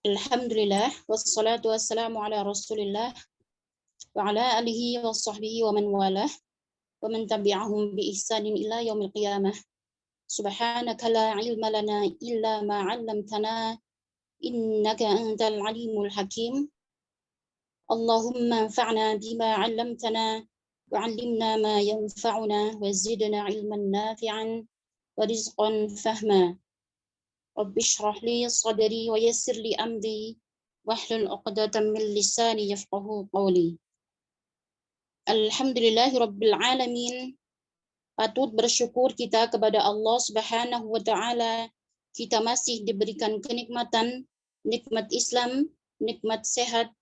Alhamdulillah, wassalatu wassalamu ala rasulillah, wa ala alihi wa sahbihi wa man walah, wa man tabi'ahum bi ihsanin ila yaumil qiyamah. Subhanaka la ilma lana illa ma 'allamtana, innaka antal alimul hakim. Allahumma anfa'na bima 'allamtana, wa 'allimna ma yanfa'una, wa zidna ilman nafi'an, wa rizqan fahma. Rabbi shrah li sadri wa yassir li amri wahlul 'uqdatam min lisani yafqahu qawli. Alhamdulillahirabbil alamin. Patut bersyukur kita kepada Allah Subhanahu wa taala. Kita masih diberikan kenikmatan, nikmat Islam, nikmat sehat,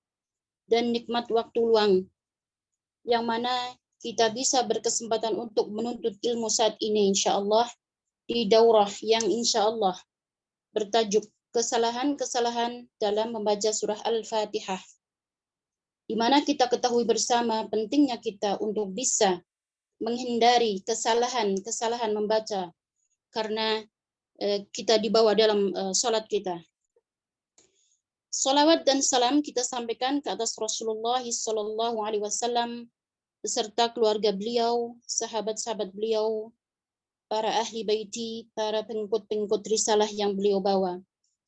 dan nikmat waktu luang, yang mana kita bisa berkesempatan untuk menuntut ilmu saat ini insyaallah di daurah yang insyaallah bertajuk kesalahan-kesalahan dalam membaca surah Al-Fatihah, di mana kita ketahui bersama pentingnya kita untuk bisa menghindari kesalahan-kesalahan membaca karena kita dibawa dalam sholat kita. Salawat dan salam kita sampaikan ke atas Rasulullah Sallallahu Alaihi Wasallam beserta keluarga beliau, sahabat-sahabat beliau, para ahli baiti, para pengikut-pengikut risalah yang beliau bawa,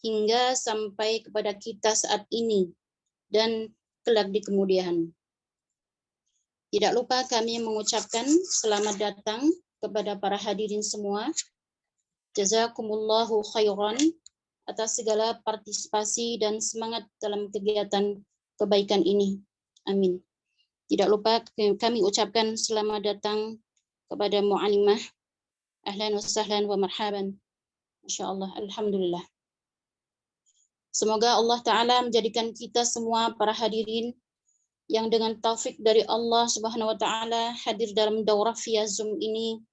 hingga sampai kepada kita saat ini dan kelak di kemudian. Tidak lupa kami mengucapkan selamat datang kepada para hadirin semua. Jazakumullahu khairan atas segala partisipasi dan semangat dalam kegiatan kebaikan ini. Amin. Tidak lupa kami ucapkan selamat datang kepada mu'alimah. Ahlan wa sahlan wa marhaban. Masya Allah, alhamdulillah. Semoga Allah Ta'ala menjadikan kita semua para hadirin yang dengan taufik dari Allah Subhanahu wa Ta'ala hadir dalam daurah via Zoom ini.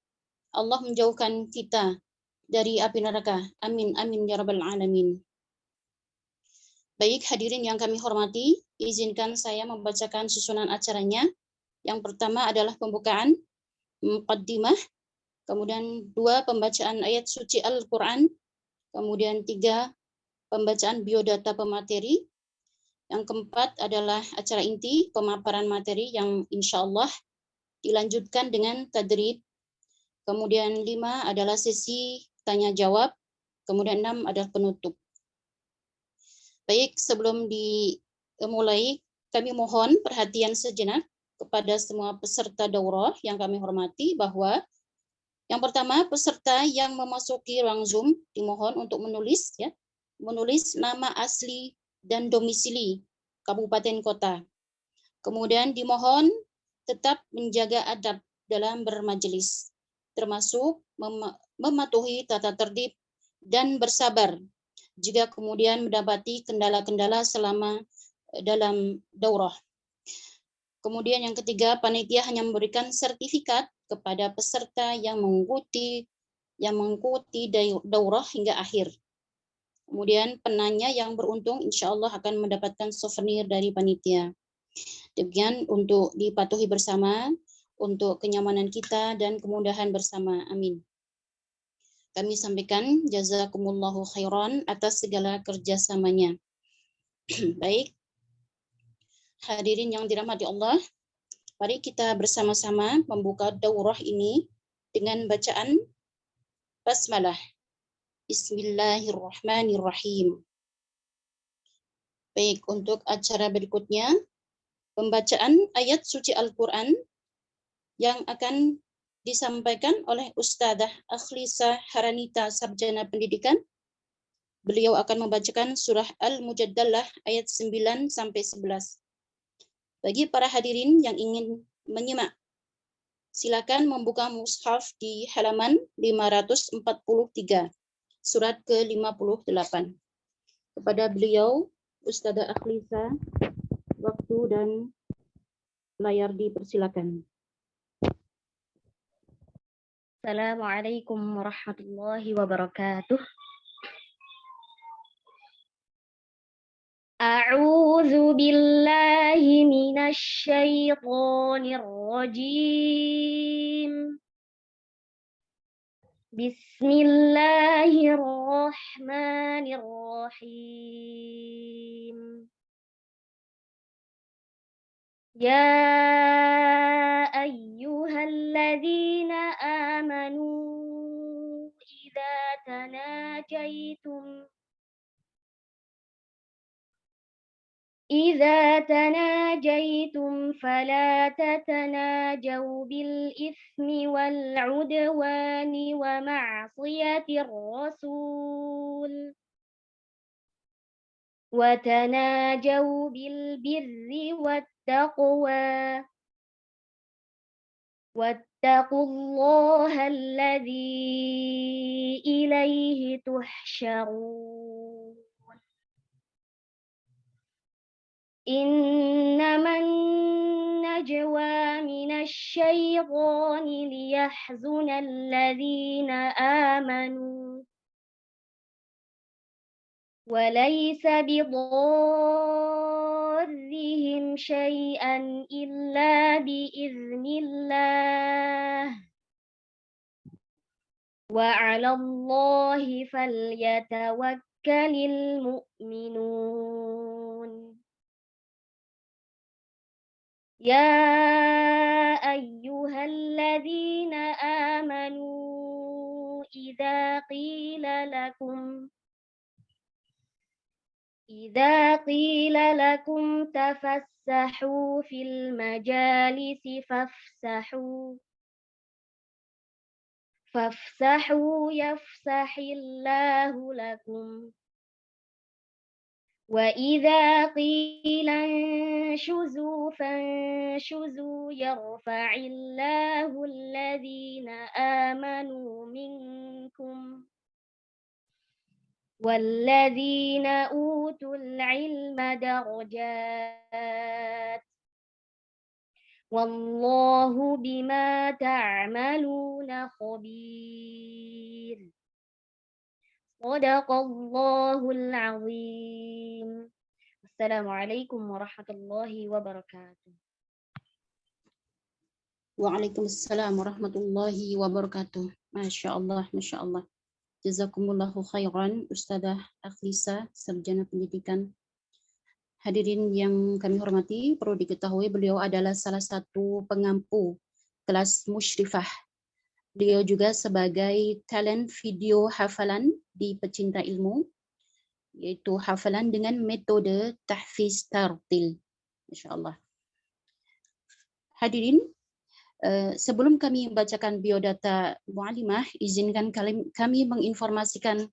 Allah menjauhkan kita dari api neraka. Amin, amin, ya rabbal alamin. Baik hadirin yang kami hormati, izinkan saya membacakan susunan acaranya. Yang pertama adalah pembukaan, muqaddimah, kemudian 2 pembacaan ayat suci Al-Quran, kemudian 3 pembacaan biodata pemateri, yang keempat adalah acara inti pemaparan materi yang insya Allah dilanjutkan dengan tadrib, kemudian 5 adalah sesi tanya jawab, kemudian 6 adalah penutup. Baik, sebelum dimulai kami mohon perhatian sejenak kepada semua peserta daurah yang kami hormati, bahwa yang pertama, peserta yang memasuki ruang Zoom dimohon untuk menulis nama asli dan domisili kabupaten kota. Kemudian dimohon tetap menjaga adab dalam bermajelis, termasuk mematuhi tata tertib dan bersabar jika kemudian mendapati kendala-kendala selama dalam daurah. Kemudian yang ketiga, panitia hanya memberikan sertifikat kepada peserta yang mengikuti daurah hingga akhir. Kemudian penanya yang beruntung insya Allah akan mendapatkan souvenir dari panitia. Demikian untuk dipatuhi bersama untuk kenyamanan kita dan kemudahan bersama. Amin. Kami sampaikan jazakumullahu khairan atas segala kerjasamanya. Baik, hadirin yang dirahmati Allah, mari kita bersama-sama membuka daurah ini dengan bacaan basmalah. Bismillahirrahmanirrahim. Baik, untuk acara berikutnya, pembacaan ayat suci Al-Quran yang akan disampaikan oleh Ustadzah Akhlisa Haranita, Sarjana Pendidikan. Beliau akan membacakan surah Al-Mujaddalah ayat 9 sampai 11. Bagi para hadirin yang ingin menyimak, silakan membuka mushaf di halaman 543, surat ke-58. Kepada beliau, Ustadzah Akhlisa, waktu dan layar dipersilakan. Assalamualaikum warahmatullahi wabarakatuh. A'udzu billahi minasy syaithanir rajim. Bismillahirrahmanirrahim. يا أيها الذين آمنوا إذا تناجيتم فلا تتناجوا بالإثم والعدوان ومعصية الرسول وتناجوا بالبر والتقوى واتقوا الله الذي إليه تحشرون إنما النجوى من الشيطان ليحزن الذين آمنوا وليس بضارهم شيئا إلا بإذن الله وعلى الله فليتوكل المؤمنون يا أيها الذين آمنوا إذا قيل لكم تفسحوا في المجالس فافسحوا يفسح الله لكم وإذا قيل انشزوا فانشزوا يرفع الله الذين آمنوا منكم والذين أوتوا العلم درجات والله بما تعملون خبير صدق الله العظيم السلام عليكم ورحمة الله وبركاته Waalaikumsalam warahmatullahi wabarakatuh. Masya Allah, Masya Allah. Jazakumullahu khairan, Ustadzah Akhlisa, Sarjana Pendidikan. Hadirin yang kami hormati, perlu diketahui beliau adalah salah satu pengampu kelas musyrifah. Beliau juga sebagai talent video hafalan di Pecinta Ilmu, yaitu hafalan dengan metode tahfiz tartil. Masya Allah. Hadirin, sebelum kami membacakan biodata mu'alimah, izinkan kami menginformasikan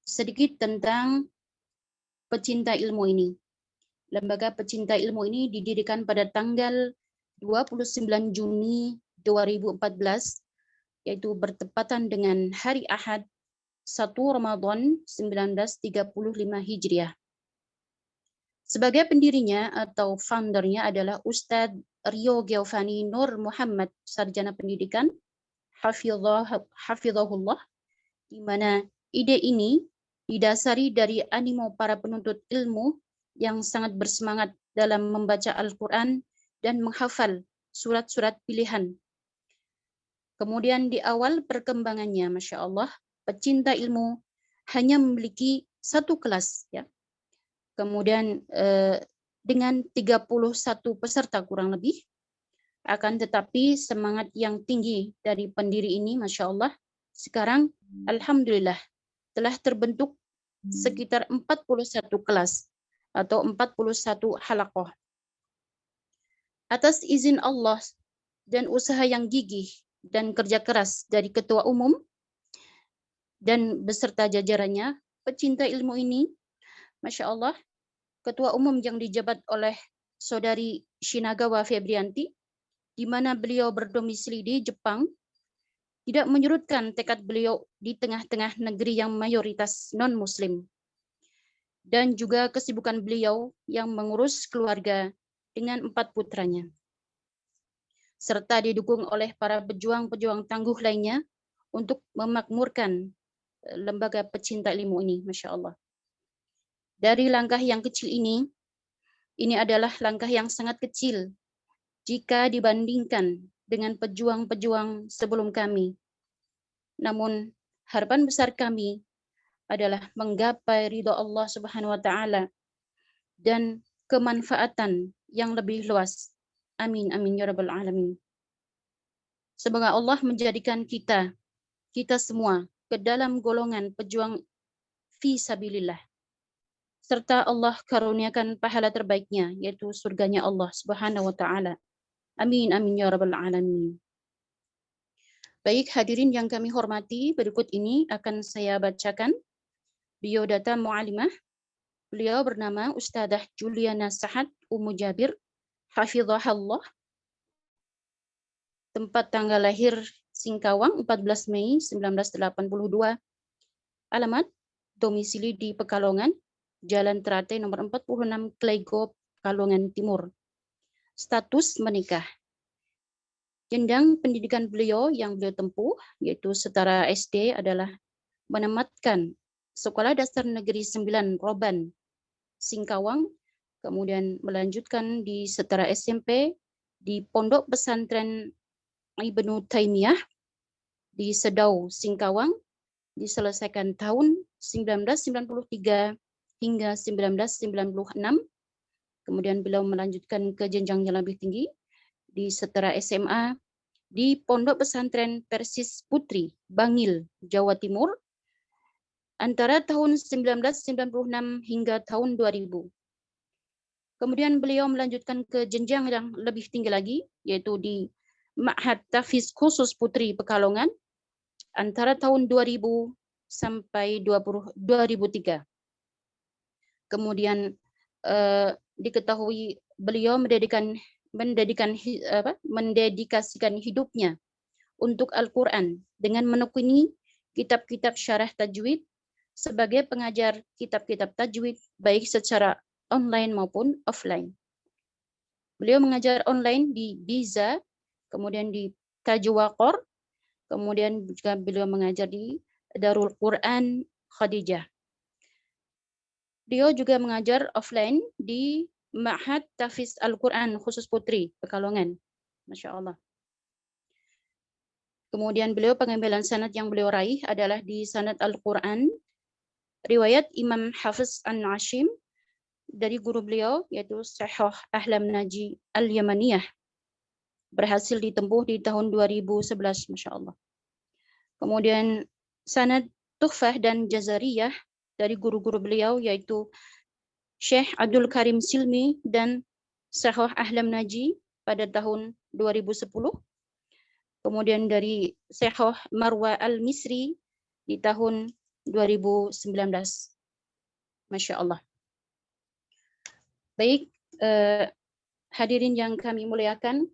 sedikit tentang Pecinta Ilmu ini. Lembaga Pecinta Ilmu ini didirikan pada tanggal 29 Juni 2014, yaitu bertepatan dengan hari Ahad 1 Ramadan 1935 Hijriah. Sebagai pendirinya atau foundernya adalah Ustadz Rio Giovanni Nur Muhammad, Sarjana Pendidikan, Hafizahullah, di mana ide ini didasari dari animo para penuntut ilmu yang sangat bersemangat dalam membaca Al-Quran dan menghafal surat-surat pilihan. Kemudian di awal perkembangannya, Masya Allah, Pecinta Ilmu hanya memiliki satu kelas, ya. Kemudian dengan 31 peserta kurang lebih, akan tetapi semangat yang tinggi dari pendiri ini, Masya Allah, sekarang Alhamdulillah telah terbentuk sekitar 41 kelas atau 41 halaqah. Atas izin Allah dan usaha yang gigih dan kerja keras dari Ketua Umum dan beserta jajarannya, Pecinta Ilmu ini, Masya Allah, Ketua Umum yang dijabat oleh Saudari Shinagawa Febrianti, di mana beliau berdomisili di Jepang, tidak menyurutkan tekad beliau di tengah-tengah negeri yang mayoritas non-muslim. Dan juga kesibukan beliau yang mengurus keluarga dengan 4 putranya. Serta didukung oleh para pejuang-pejuang tangguh lainnya untuk memakmurkan lembaga Pecinta Ilmu ini, Masya Allah. Dari langkah yang kecil ini adalah langkah yang sangat kecil jika dibandingkan dengan pejuang-pejuang sebelum kami. Namun harapan besar kami adalah menggapai ridha Allah Subhanahu wa taala dan kemanfaatan yang lebih luas. Amin, amin, ya rabbal alamin. Semoga Allah menjadikan kita semua ke dalam golongan pejuang fi sabilillah. Serta Allah karuniakan pahala terbaiknya, yaitu surganya Allah Subhanahu wa ta'ala. Amin, amin, ya rabbal alamin. Baik, hadirin yang kami hormati, berikut ini akan saya bacakan biodata mu'alimah. Beliau bernama Ustadzah Juliana Sahad Ummu Jabir, Hafidhahallah. Tempat tanggal lahir Singkawang 14 Mei 1982. Alamat domisili di Pekalongan, Jalan Teratai nomor 46 Klego, Pekalongan Timur. Status menikah. Jenjang pendidikan beliau yang beliau tempuh yaitu setara SD adalah menamatkan Sekolah Dasar Negeri 9 Roban, Singkawang, kemudian melanjutkan di setara SMP di Pondok Pesantren Ibnu Taimiyah di Sedau, Singkawang, diselesaikan tahun 1993 hingga 1996. Kemudian beliau melanjutkan ke jenjang yang lebih tinggi di setara SMA di Pondok Pesantren Persis Putri, Bangil, Jawa Timur, antara tahun 1996 hingga tahun 2000. Kemudian beliau melanjutkan ke jenjang yang lebih tinggi lagi, yaitu di Ma'had Tahfiz Khusus Putri Pekalongan, antara tahun 2000 sampai 2003. Kemudian diketahui beliau mendedikasikan hidupnya untuk Al-Quran dengan menekuni kitab-kitab syarah tajwid sebagai pengajar kitab-kitab tajwid baik secara online maupun offline. Beliau mengajar online di Biza, kemudian di Tajwaqor, kemudian juga beliau mengajar di Darul Quran Khadijah. Beliau juga mengajar offline di Ma'had Tahfiz Al-Quran Khusus Putri Pekalongan. Masya Allah. Kemudian beliau pengambilan sanad yang beliau raih adalah di sanad Al-Quran, riwayat Imam Hafiz An-Nashim dari guru beliau, yaitu Sahih Ahlam Naji Al-Yamaniyah. Berhasil ditempuh di tahun 2011, Masya Allah. Kemudian sanad Tuhfah dan Jazariyah dari guru-guru beliau, yaitu Syekh Abdul Karim Silmi dan Sahih Ahlam Naji pada tahun 2010. Kemudian dari Sahih Marwa Al-Misri di tahun 2019. Masya Allah. Baik, hadirin yang kami muliakan,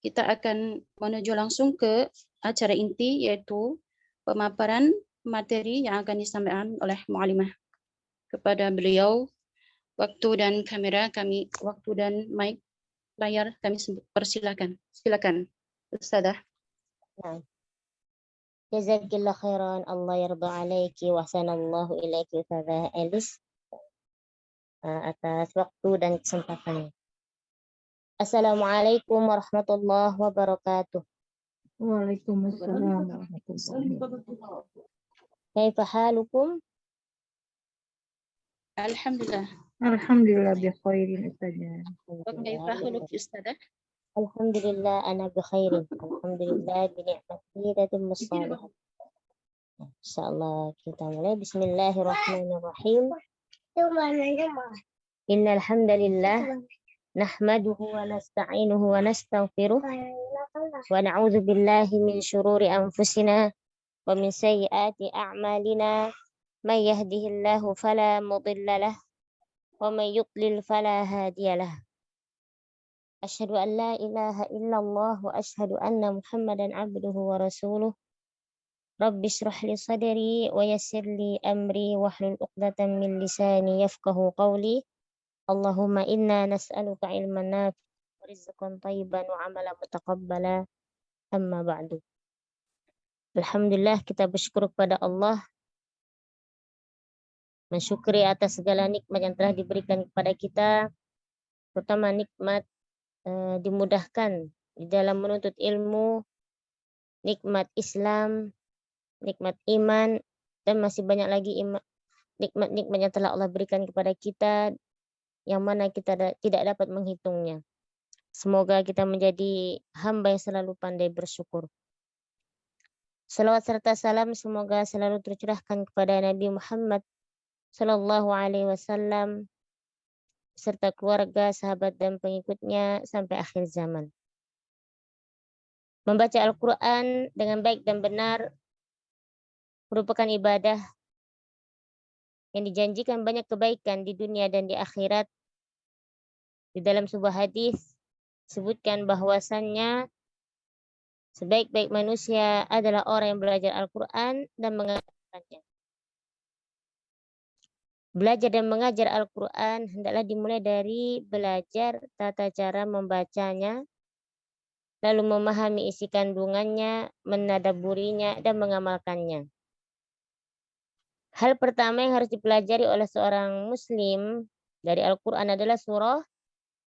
kita akan menuju langsung ke acara inti, yaitu pemaparan materi yang akan disampaikan oleh mu'alimah. Kepada beliau, waktu dan kamera kami, waktu dan mic, layar kami persilakan. Silakan, Ustadzah. Nah, jazakillah khairan, Allah yarda alaiki wa sanallahu ilaiki Ustadzah Elis atas waktu dan kesempatannya. Assalamualaikum warahmatullahi wabarakatuh. Waalaikumsalam warahmatullahi wabarakatuh. Kaifa halukum? Alhamdulillah. Alhamdulillah bi khairin Ustazah. Kaifa haluk Ustadzah? Alhamdulillah ana bi khairin. Alhamdulillah bi ni'matihi tatimmu shalihat. Insyaallah kita mulai. Bismillahirrahmanirrahim. Innal hamdalillah nahmaduhu wa nasta'inuhu wa nastaghfiruh wa na'udzu billahi min syururi anfusina wa min sayyiati a'malina. من يهده الله فلا مضل له ومن يضلل فلا هادي له أشهد أن لا إله إلا الله وأشهد أن محمدا عبده ورسوله رب اشرح لي صدري ويسر لي أمري واحلل عقدة من لساني يفقه قولي اللهم إنا نسألك علما نافعا ورزقا طيبا وعملا متقبلا أما بعد. Alhamdulillah, kita bersyukur kepada Allah, mensyukuri atas segala nikmat yang telah diberikan kepada kita, terutama nikmat dimudahkan di dalam menuntut ilmu, nikmat Islam, nikmat iman, dan masih banyak lagi nikmat-nikmat yang telah Allah berikan kepada kita yang mana kita tidak dapat menghitungnya. Semoga kita menjadi hamba yang selalu pandai bersyukur. Salawat serta salam semoga selalu tercurahkan kepada Nabi Muhammad Sallallahu Alaihi Wasallam serta keluarga, sahabat dan pengikutnya sampai akhir zaman. Membaca Al-Quran dengan baik dan benar merupakan ibadah yang dijanjikan banyak kebaikan di dunia dan di akhirat. Di dalam sebuah hadis disebutkan bahwasannya sebaik-baik manusia adalah orang yang belajar Al-Quran dan mengajarkannya. Belajar dan mengajar Al-Quran hendaklah dimulai dari belajar tata cara membacanya, lalu memahami isi kandungannya, menadaburinya, dan mengamalkannya. Hal pertama yang harus dipelajari oleh seorang muslim dari Al-Quran adalah surah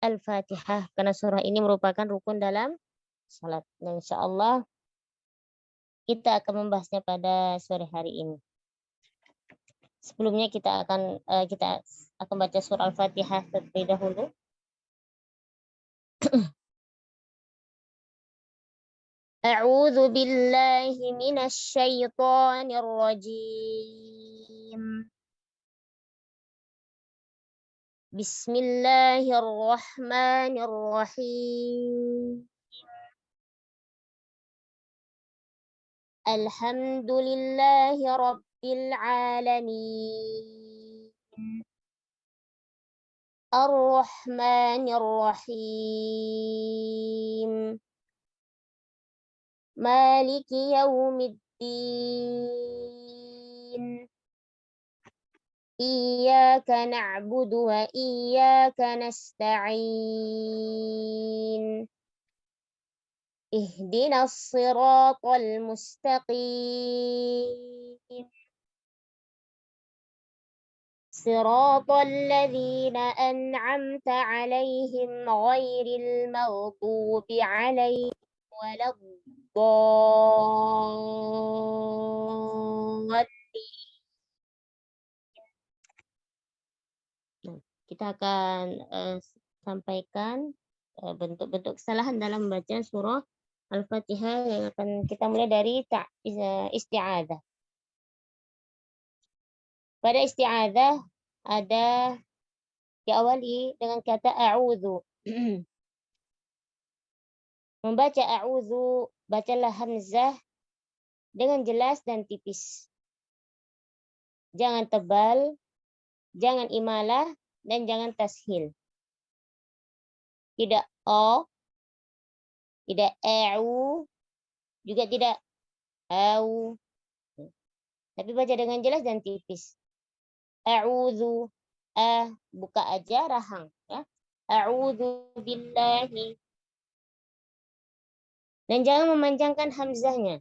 Al-Fatihah, karena surah ini merupakan rukun dalam salat. Dan insya Allah kita akan membahasnya pada sore hari ini. Sebelumnya kita akan baca surah Al-Fatihah terlebih dahulu. A'udzu billahi minasy syaithanir rajim. Bismillahirrahmanirrahim. Alhamdulillahi rabbil alamin. Ar-Rahmanir Rahim. Maliki yaumiddin. Iyyaka na'budu wa iyyaka nasta'in. Ihdinas siratal mustaqim. Siratal ladzina an'amta 'alaihim ghairil maghdubi 'alaihim waladdallin. Kita akan sampaikan bentuk-bentuk kesalahan dalam membaca surah Al-Fatihah yang akan kita mulai dari isti'adzah. Pada isti'adzah ada diawali dengan kata a'udzu. Membaca a'udzu, bacalah hamzah dengan jelas dan tipis. Jangan tebal, jangan imalah, dan jangan tashil. Tidak o, tidak a'u, juga tidak au. Tapi baca dengan jelas dan tipis. A'udzu, buka aja rahang, ya. A'udzu billahi. Dan jangan memanjangkan hamzahnya.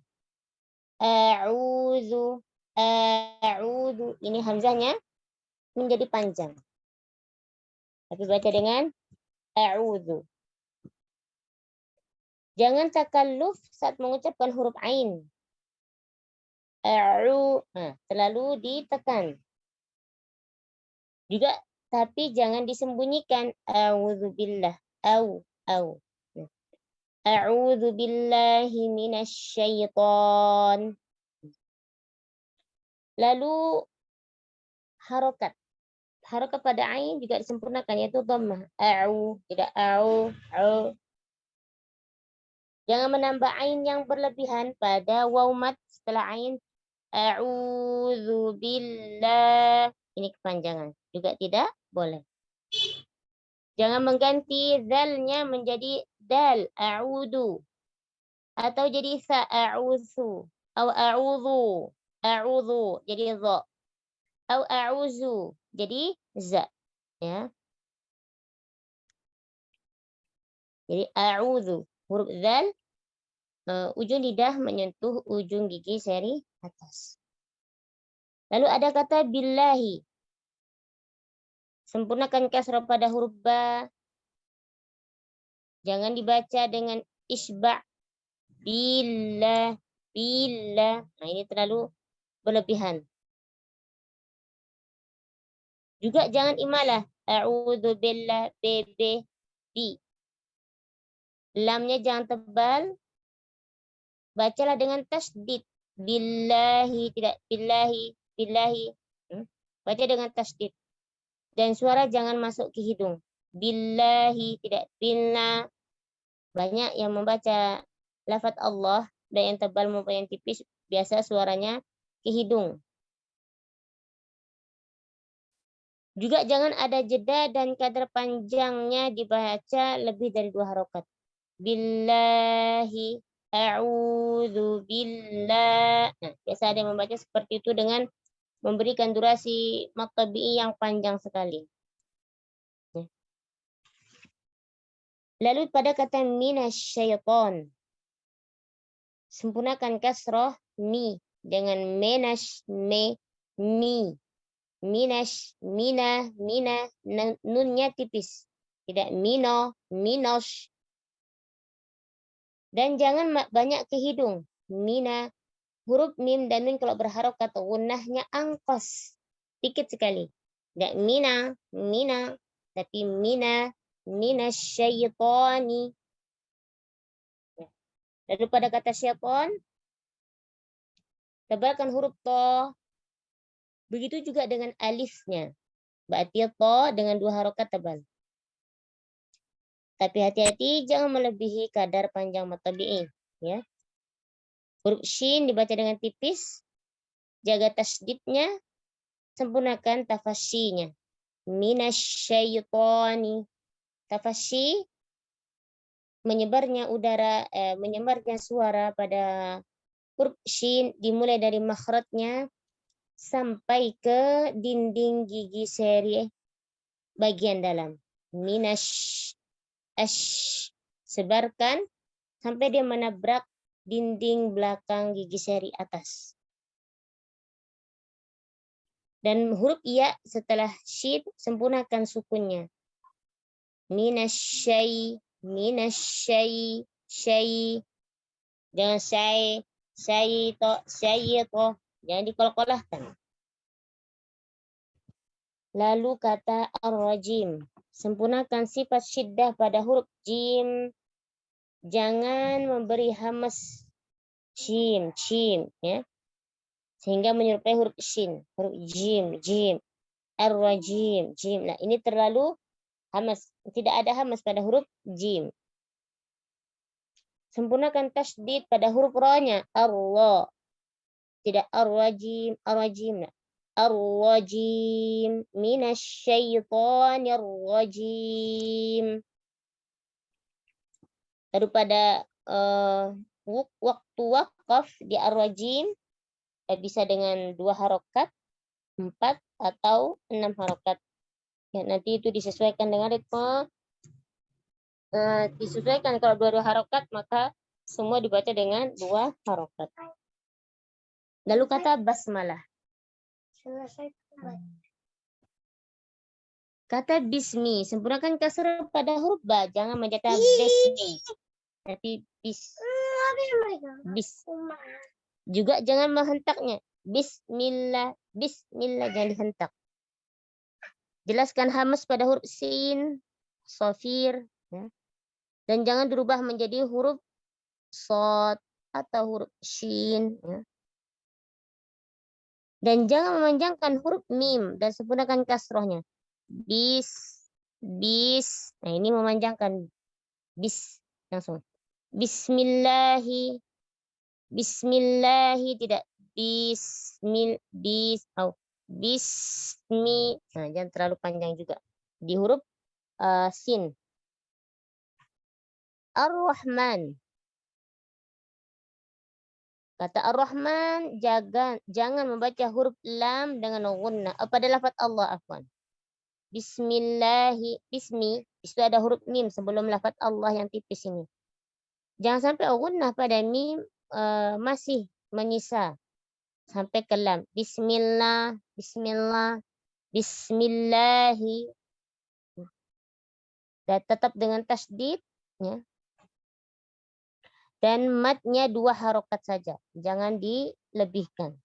A'udzu, a'udzu. Ini hamzahnya menjadi panjang. Tapi baca dengan a'udzu. Jangan takalluf saat mengucapkan huruf ain. Terlalu ditekan. Juga tapi jangan disembunyikan. A'udzubillah. Au. A'udzu billahi minasyaiton. Lalu harokat. Harokat pada ain juga disempurnakan, yaitu dhammah. A'u, tidak au. Jangan menambah ain yang berlebihan pada waw mat setelah ain. A'udzu billah. Ini kepanjangan. Juga tidak boleh. Jangan mengganti zalnya menjadi dal, a'udhu. Atau jadi sa, a'udhu. Atau a'udhu, jadi dha. Atau a'udhu, jadi za. Ya. Jadi a'udhu, huruf zal, ujung lidah menyentuh ujung gigi seri atas. Lalu ada kata billahi. Sempurnakan kasrah pada huruf ba. Jangan dibaca dengan isba' billah. Nah, ini terlalu berlebihan. Juga jangan imalah. a'udzu billah, bi. Lamnya jangan tebal, bacalah dengan tasdid. Billahi, tidak billahi, billahi. Baca dengan tasdid. Dan suara jangan masuk ke hidung. Billahi, tidak billah. Banyak yang membaca lafaz Allah, dan yang tebal maupun yang tipis, biasa suaranya ke hidung. Juga jangan ada jeda dan kadar panjangnya dibaca lebih dari 2 harokat. Billahi, a'udzu billah. Nah, biasa ada yang membaca seperti itu dengan memberikan durasi mad tabi'i yang panjang sekali. Lalu pada kata minasyaiton, sempurnakan kasroh mi dengan menash, mi. Minash, mina, nunnya tipis. Tidak mino, minos. Dan jangan banyak ke hidung. Mina, huruf mim dan nun kalau berharokat, gunnahnya angkos. Dikit sekali. Tidak mina, tapi mina syaitoni. Lalu pada kata syaiton, tebalkan huruf to. Begitu juga dengan alifnya. Berarti to dengan 2 harokat tebal. Tapi hati-hati jangan melebihi kadar panjang mad tabi'i, ya. Huruf shin dibaca dengan tipis, jaga tasdidnya, sempurnakan tafasyinya. Minasyaitoni. Tafasyi menyebarnya suara pada huruf shin dimulai dari makhrajnya sampai ke dinding gigi seri bagian dalam. Sebarkan sampai dia menabrak dinding belakang gigi seri atas. Dan huruf ya setelah shin sempurnakan sukunnya. Minasyai. Jangan syaiton. Jangan dikolkolahkan. Lalu kata ar-rajim. Sempurnakan sifat syiddah pada huruf jim. Jangan memberi hamas jim, ya. Sehingga menyerupai huruf shin. Huruf jim. Ar-rajim, jim. Nah, ini terlalu hamas. Tidak ada hamas pada huruf jim. Sempurnakan tasdid pada huruf ra-nya. Allah. Tidak ar-rajim. Nah. Ar-rajim minasyaitonir rajim. Lalu pada waktu wakaf di ar-rajim bisa dengan 2 harokat, 4 atau 6 harokat. Ya, nanti itu disesuaikan dengan ritme. Disesuaikan kalau 2 harokat maka semua dibaca dengan 2 harokat. Lalu kata basmalah. Kata bismi, sempurnakan kasrah pada huruf ba, jangan menjadi bismi. Tapi bis. Juga jangan menghentaknya. Bismillah, jangan dihentak. Jelaskan hamas pada huruf sin, sofir, ya. Dan jangan dirubah menjadi huruf sod atau huruf shin, ya. Dan jangan memanjangkan huruf mim dan sempurnakan kasrohnya. Bis. Nah, ini memanjangkan bis langsung. Bismillahi tidak bismi. Nah, jangan terlalu panjang juga di huruf sin. Ar-Rahman. Kata Ar-Rahman, jangan membaca huruf lam dengan gunnah. Pada lafaz Allah, afwan. Bismillahi, bismi, itu ada huruf mim sebelum lafaz Allah yang tipis ini. Jangan sampai gunnah pada mim masih menyisa sampai ke lam. Bismillah, bismillahi. Dan tetap dengan tasdid, ya. Dan matnya 2 harokat saja, jangan dilebihkan.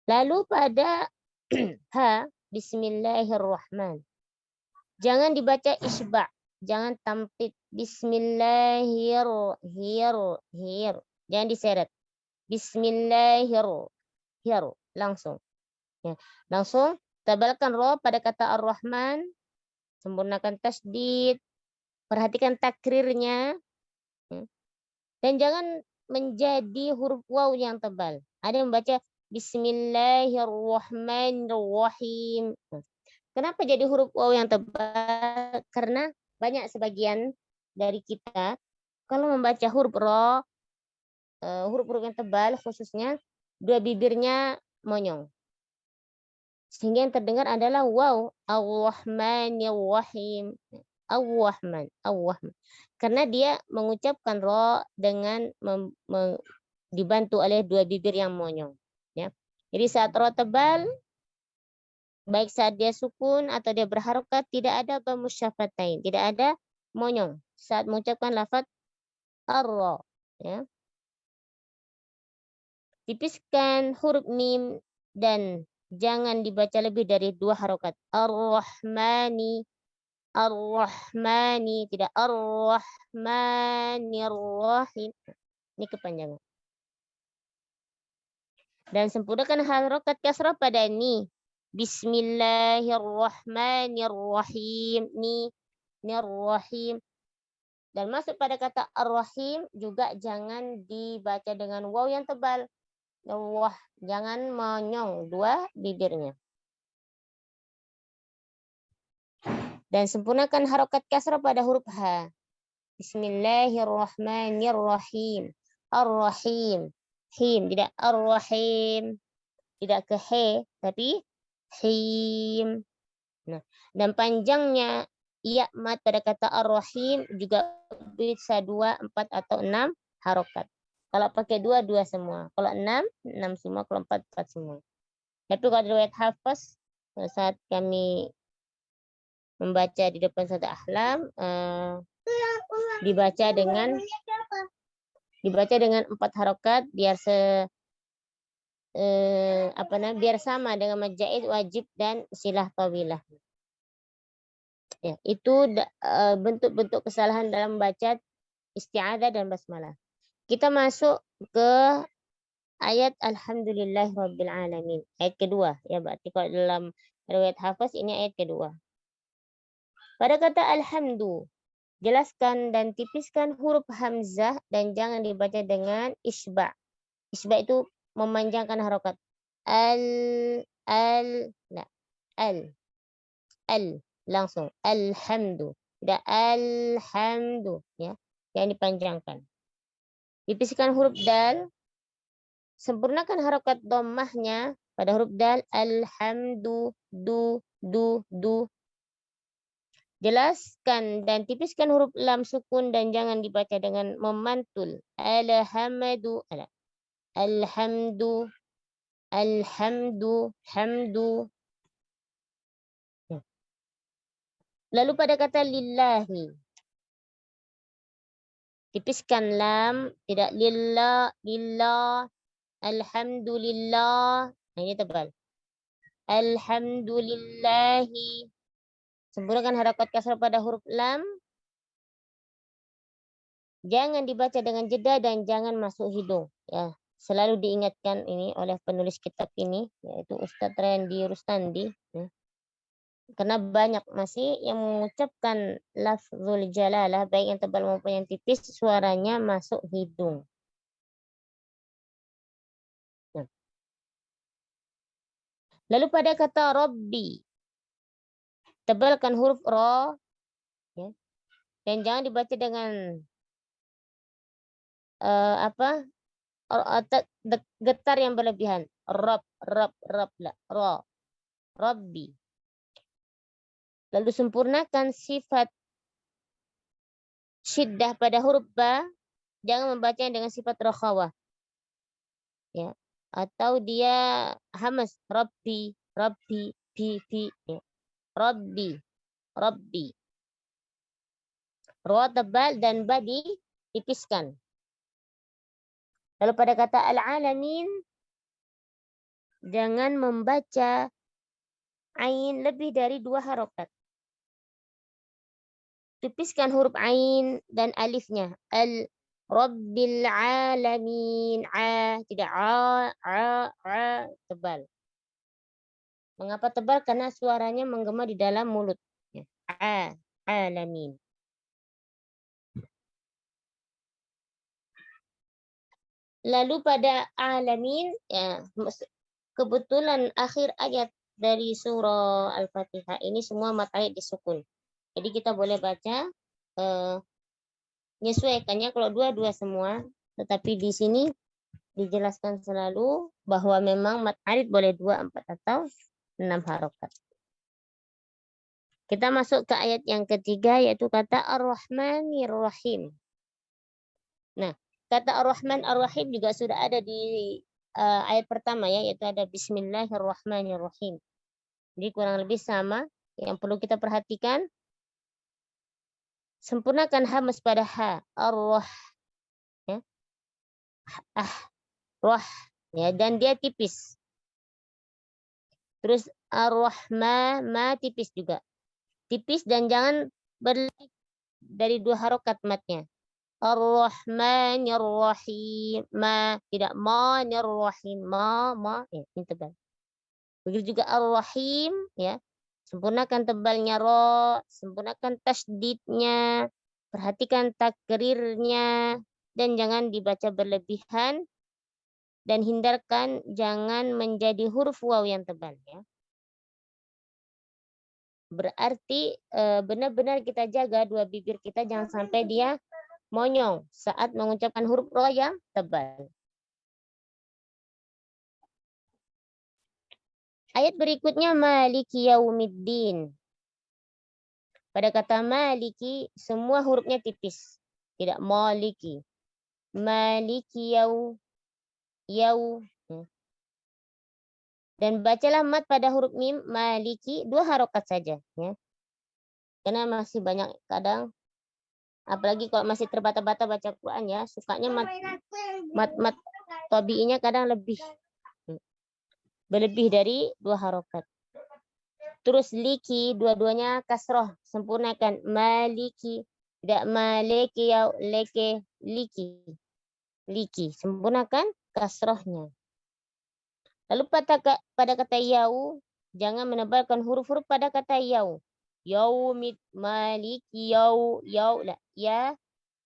Lalu pada ha Bismillahirrahman. Jangan dibaca isba'. Jangan tampit. Jangan diseret. Langsung. Ya. Langsung tebalkan ro pada kata ar-Rahman. Sempurnakan tasdid. Perhatikan takrirnya. Ya. Dan jangan menjadi huruf waw yang tebal. Ada yang membaca Bismillahirrahmanirrahim. Kenapa jadi huruf waw yang tebal? Karena banyak sebagian dari kita kalau membaca huruf ro, huruf-huruf yang tebal khususnya dua bibirnya monyong. Sehingga yang terdengar adalah waw. Ar-Rahmanir-Rahim. Ar-Rahman. Karena dia mengucapkan ro dengan dibantu oleh dua bibir yang monyong. Ya. Jadi saat ro tebal, baik saat dia sukun atau dia berharokat, tidak ada dhammu syafatain, tidak ada monyong saat mengucapkan lafaz ar-ra. Ya. Tipiskan huruf mim dan jangan dibaca lebih dari 2 harokat. Ar-Rahmani, tidak Ar-Rahmanir-Rahim. Ini kepanjangan. Dan sempurnakan harokat kasrah pada ni. Bismillahirrahmanirrahim. Ni ar-Rahim. Dan masuk pada kata ar-Rahim juga jangan dibaca dengan waw yang tebal. Wah, jangan monyong dua bibirnya. Dan sempurnakan harokat kasrah pada huruf H. Bismillahirrahmanirrahim. Ar-Rahim. Him, tidak ar-Rahim. Tidak ke he, tapi him. Nah, dan panjangnya iya mat pada kata ar-Rahim juga bisa 2, 4 atau 6 harokat. Kalau pakai 2, 2 semua. Kalau 6, 6 semua. Kalau 4, 4 semua. Tapi kalau riwayat Hafaz, saat kami membaca di depan surat Ahlam, dibaca dengan 4 harokat biar biar sama dengan majaid, wajib dan silah tawilah. Ya, itu bentuk-bentuk kesalahan dalam membaca isti'adzah dan basmalah. Kita masuk ke ayat Alhamdulillahirabbil alamin. Ayat kedua, ya berarti kalau dalam riwayat Hafaz ini ayat kedua. Pada kata alhamdu, jelaskan dan tipiskan huruf hamzah dan jangan dibaca dengan isba'. Isba' itu memanjangkan harokat. Langsung alhamdu. Tidak alhamdu, ya. Yang dipanjangkan. Tipiskan huruf dal. Sempurnakan harokat dhammahnya pada huruf dal. Alhamdu, du. Jelaskan dan tipiskan huruf lam sukun dan jangan dibaca dengan memantul. Alhamdu. Hamdu. Lalu pada kata lillahi. Tipiskan lam, tidak lillah. Alhamdulillah. Ini tebal. Alhamdulillahi. Sempurnakan harakat kasrah pada huruf lam. Jangan dibaca dengan jeda dan jangan masuk hidung. Ya, selalu diingatkan ini oleh penulis kitab ini, yaitu Ustadz Randy Rustandi. Ya. Karena banyak masih yang mengucapkan lafzul jalalah, baik yang tebal maupun yang tipis, suaranya masuk hidung. Nah. Lalu pada kata Rabbi, tebalkan huruf Ra, ya, dan jangan dibaca dengan getar yang berlebihan. Ra. Rabbi. Lalu sempurnakan sifat syiddah pada huruf ba, jangan membacanya dengan sifat rakhawah. Ya, atau dia hamas, Rabbi, ya. Rabbi. Ra tebal dan ba ditipiskan. Lalu pada kata al-alamin, jangan membaca ain lebih dari 2 harokat. Tipiskan huruf ain dan alifnya. Al Rabbil alamin. Tidak tebal. Mengapa tebal? Karena suaranya menggema di dalam mulut. Alamin. Lalu pada alamin, ya, kebetulan akhir ayat dari surah Al-Fatihah ini semua mata ayat disukun. Jadi kita boleh baca menyesuaikannya kalau dua-dua semua, tetapi di sini dijelaskan selalu bahwa memang mat arid boleh 2, 4 atau 6 harokat. Kita masuk ke ayat yang ketiga yaitu kata Ar-Rahmanir Rahim. Nah, kata Ar-Rahman Ar-Rahim juga sudah ada di ayat pertama ya, yaitu ada Bismillahirrahmanirrahim. Jadi kurang lebih sama. Yang perlu kita perhatikan, sempurnakan hamas pada ha, ar-rah, ya. Rah, ya, dan dia tipis. Terus ar-rahma, ma tipis juga. Tipis dan jangan berlebih dari 2 harokat matnya. Ar-Rahmanir-Rahim, ma, tidak manir-rahim, ma, ya, ini tebal. Begitu juga ar-Rahim, ya. Sempurnakan tebalnya ro, sempurnakan tasdidnya, perhatikan takrirnya, dan jangan dibaca berlebihan, dan hindarkan jangan menjadi huruf waw yang tebal. Ya. Berarti benar-benar kita jaga 2 bibir kita, jangan sampai dia monyong saat mengucapkan huruf ro yang tebal. Ayat berikutnya Maliki Yaumiddin. Pada kata Maliki, semua hurufnya tipis. Tidak Maliki. Maliki Yau. Dan bacalah mat pada huruf mim, Maliki, 2 harokat saja. Ya. Karena masih banyak kadang, apalagi kalau masih terbata-bata baca Quran ya, sukanya mat tabi'inya kadang berlebih dari 2 harokat. Terus liki, dua-duanya kasroh, sempurnakan. Maliki, tidak maliki ya, leke, liki. Liki, sempurnakan kasrohnya. Lalu pada kata yau, jangan menebalkan huruf-huruf pada kata yau. Yaumid, maliki, yau, lah, ya,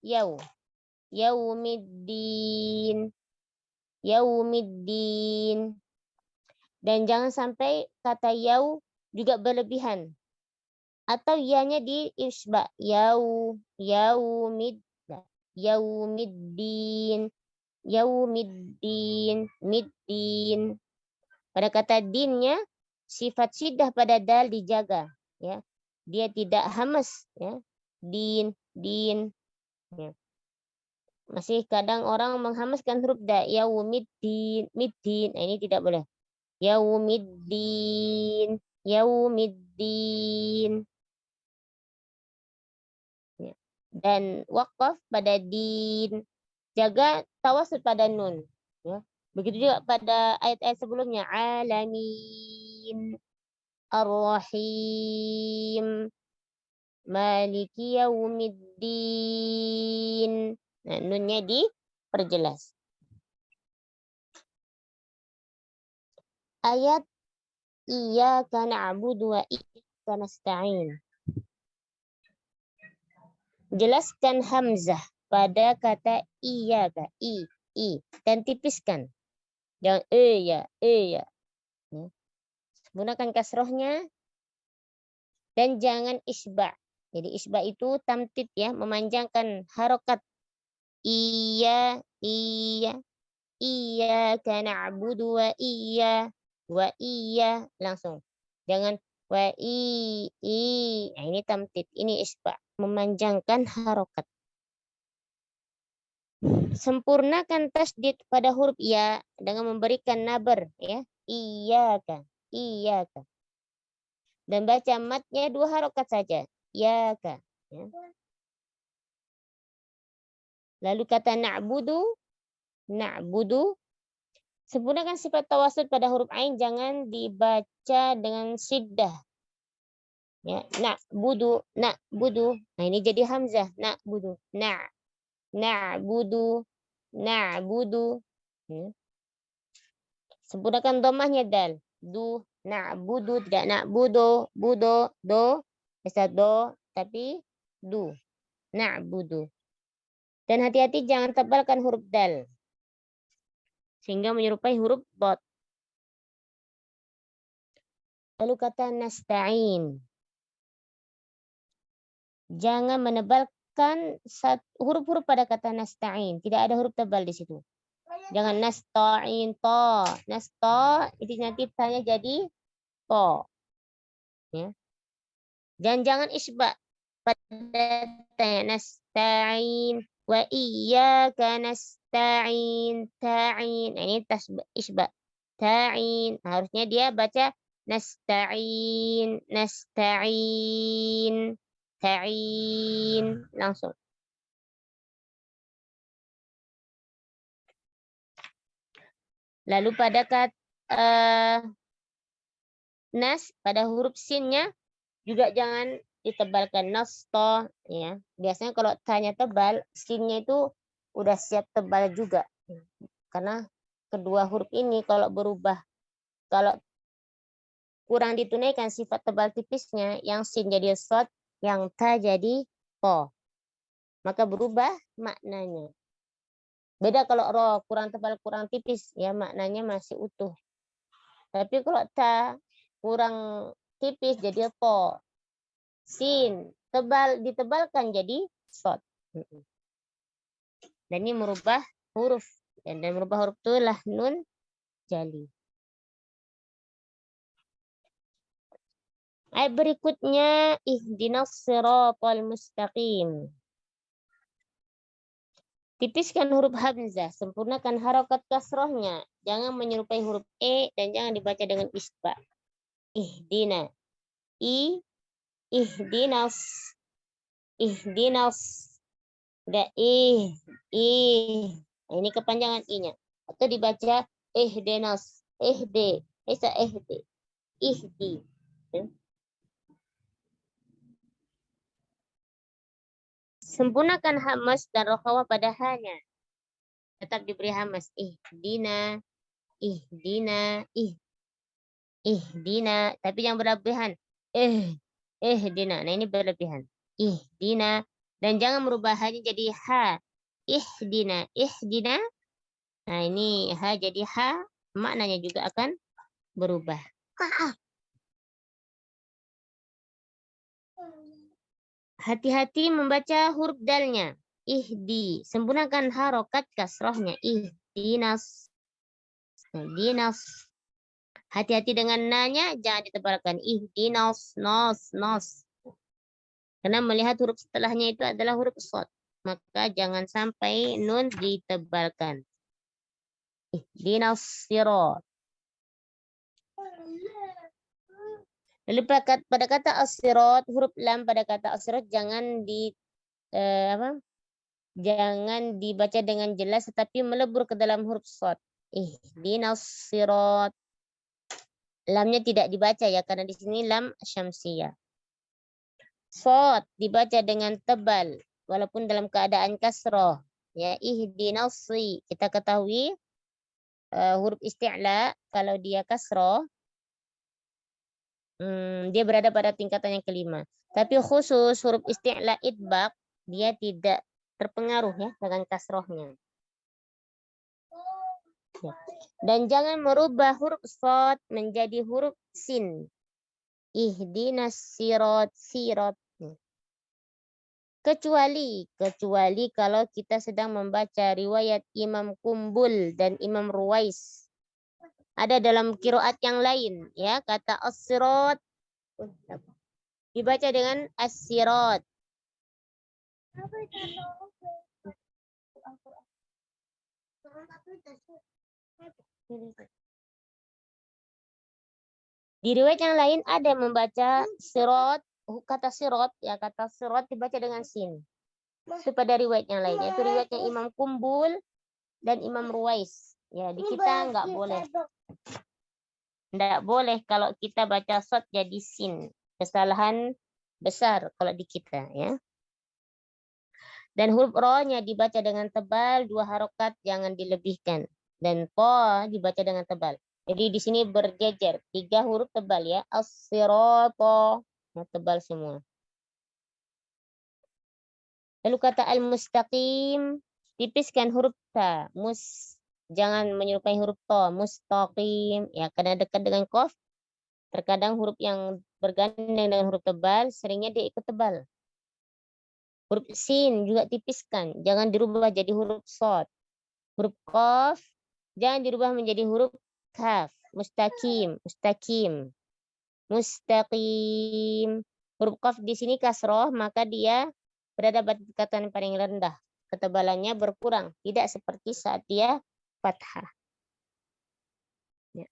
yau. Yaumiddin, yaumiddin. Dan jangan sampai kata yau juga berlebihan. Atau ianya di isba. Yaumid, yaumiddin, yaumiddin, middin. Pada kata dinnya, sifat syiddah pada dal dijaga. Ya. Dia tidak hamas. Ya. Din. Ya. Masih kadang orang menghamaskan huruf da. Yaumiddin, middin. Nah, ini tidak boleh. Yaumiddin, yaumiddin. Ya. Dan waqaf pada din. Jaga tawasud pada nun. Ya. Begitu juga pada ayat-ayat sebelumnya. Alamin, ar-rahim, maliki yaumiddin. Nah, nunnya diperjelas. Ayat iyyaka na'budu wa iyyaka nasta'in. Jelaskan hamzah pada kata iyyaka, i, dan tipiskan. Jangan ya. Gunakan kasrohnya dan jangan isba. Jadi isba itu tamtid ya, memanjangkan harokat. Iya, kana na'budu wa iya langsung. Jangan wa nah, ini tamtid, ini isba, memanjangkan harokat. Sempurnakan tasdid pada huruf ya dengan memberikan nabar ya. Iyyaka. Dan baca matnya 2 harokat saja. Iyyaka. Ya. Lalu kata na'budu Sempurnakan sifat tawasud pada huruf ain, jangan dibaca dengan syiddah. Ya, na'budu. Nah, ini jadi hamzah. Na'budu. Na'budu. Ya. Sempurnakan dhammahnya dal. Na'budu, tidak na'budu, do. Bisa do, tapi du. Na'budu. Dan hati-hati jangan tebalkan huruf dal, sehingga menyerupai huruf dot. Lalu kata nasta'in. Jangan menebalkan huruf-huruf pada kata nasta'in. Tidak ada huruf tebal di situ. Jangan nasta'in to. Nasta itu nanti tanya jadi to. Ya. Dan jangan isba pada tanya nasta'in wa iyyaka nasta'in ta'in. Nah, ini isba. Ta'in. Harusnya dia baca nasta'in ta'in langsung. Lalu pada kata nas, pada huruf sinnya juga jangan ditebalkan. Nasto, ya. Biasanya kalau tanya tebal, sinnya itu udah siap tebal juga. Karena kedua huruf ini kalau berubah, kalau kurang ditunaikan sifat tebal tipisnya, yang sin jadi sod, yang ta jadi to. Maka berubah maknanya. Beda kalau ro, kurang tebal, kurang tipis, ya maknanya masih utuh. Tapi kalau ta kurang tipis jadi to. Sin tebal ditebalkan jadi sod. Dan ini merubah huruf. Dan merubah huruf itulah nun jali. Ayat berikutnya ihdinas siratal mustaqim. Tipiskan huruf hamzah, sempurnakan harokat kasrohnya. Jangan menyerupai huruf e dan jangan dibaca dengan isba. Ihdina. Ihdinas. Udah ini kepanjangan i-nya. Atau dibaca ihdinas. Ihdi. Sempurnakan hamas dan rokhawah pada hanya. Tetap diberi hamas. Ihdina. Tapi yang berlebihan. Ihdina. Nah ini berlebihan. Ihdina. Dan jangan merubah hanya jadi ha. Ihdina. Nah ini ha jadi ha. Maknanya juga akan berubah. Hati-hati membaca huruf dalnya. Ihdi. Sempurnakan harokat kasrohnya. Ihdinas. Hati-hati dengan nanya. Jangan ditebalkan. Ihdinas. Nos. Karena melihat huruf setelahnya itu adalah huruf shad. Maka jangan sampai nun ditebalkan. Ihdinas sirat. Lalu pada kata as-sirat, huruf lam pada kata as-sirat jangan jangan dibaca dengan jelas tetapi melebur ke dalam huruf shad. Ihdinas sirat. Lamnya tidak dibaca ya karena di sini lam syamsiyah. Shad dibaca dengan tebal walaupun dalam keadaan kasroh. Ya ihdinas si. Kita ketahui huruf isti'la kalau dia kasroh dia berada pada tingkatan yang kelima. Tapi khusus huruf isti'la idbaq, dia tidak terpengaruh ya dengan kasrohnya. Ya. Dan jangan merubah huruf shad menjadi huruf sin. Ihdinas sirat. Kecuali kalau kita sedang membaca riwayat Imam Kumbul dan Imam Ruwais. Ada dalam qiraat yang lain ya kata as-sirat dibaca dengan as-sirat. Di riwayat yang lain ada yang membaca sirat, kata sirat dibaca dengan sin. Itu pada riwayat yang lain yaitu riwayatnya Imam Kumbul dan Imam Ruwais. Ya, di kita nggak boleh. Nggak boleh kalau kita baca shad jadi sin. Kesalahan besar kalau di kita, ya. Dan huruf ro-nya dibaca dengan tebal, 2 harokat jangan dilebihkan. Dan to dibaca dengan tebal. Jadi di sini berjejer, 3 huruf tebal ya. As-sirata, nah, tebal semua. Lalu kata al-mustaqim, tipiskan huruf ta. Jangan menyerupai huruf to. Mustaqim, ya, karena dekat dengan qaf. Terkadang huruf yang bergandeng dengan huruf tebal, seringnya dia ikut tebal. Huruf sin juga tipiskan, jangan dirubah jadi huruf shad. Huruf qaf jangan dirubah menjadi huruf kaf. Mustaqim, mustaqim, mustaqim. Huruf qaf di sini kasroh, maka dia berada pada tingkatan paling rendah. Ketebalannya berkurang, tidak seperti saat dia fathah.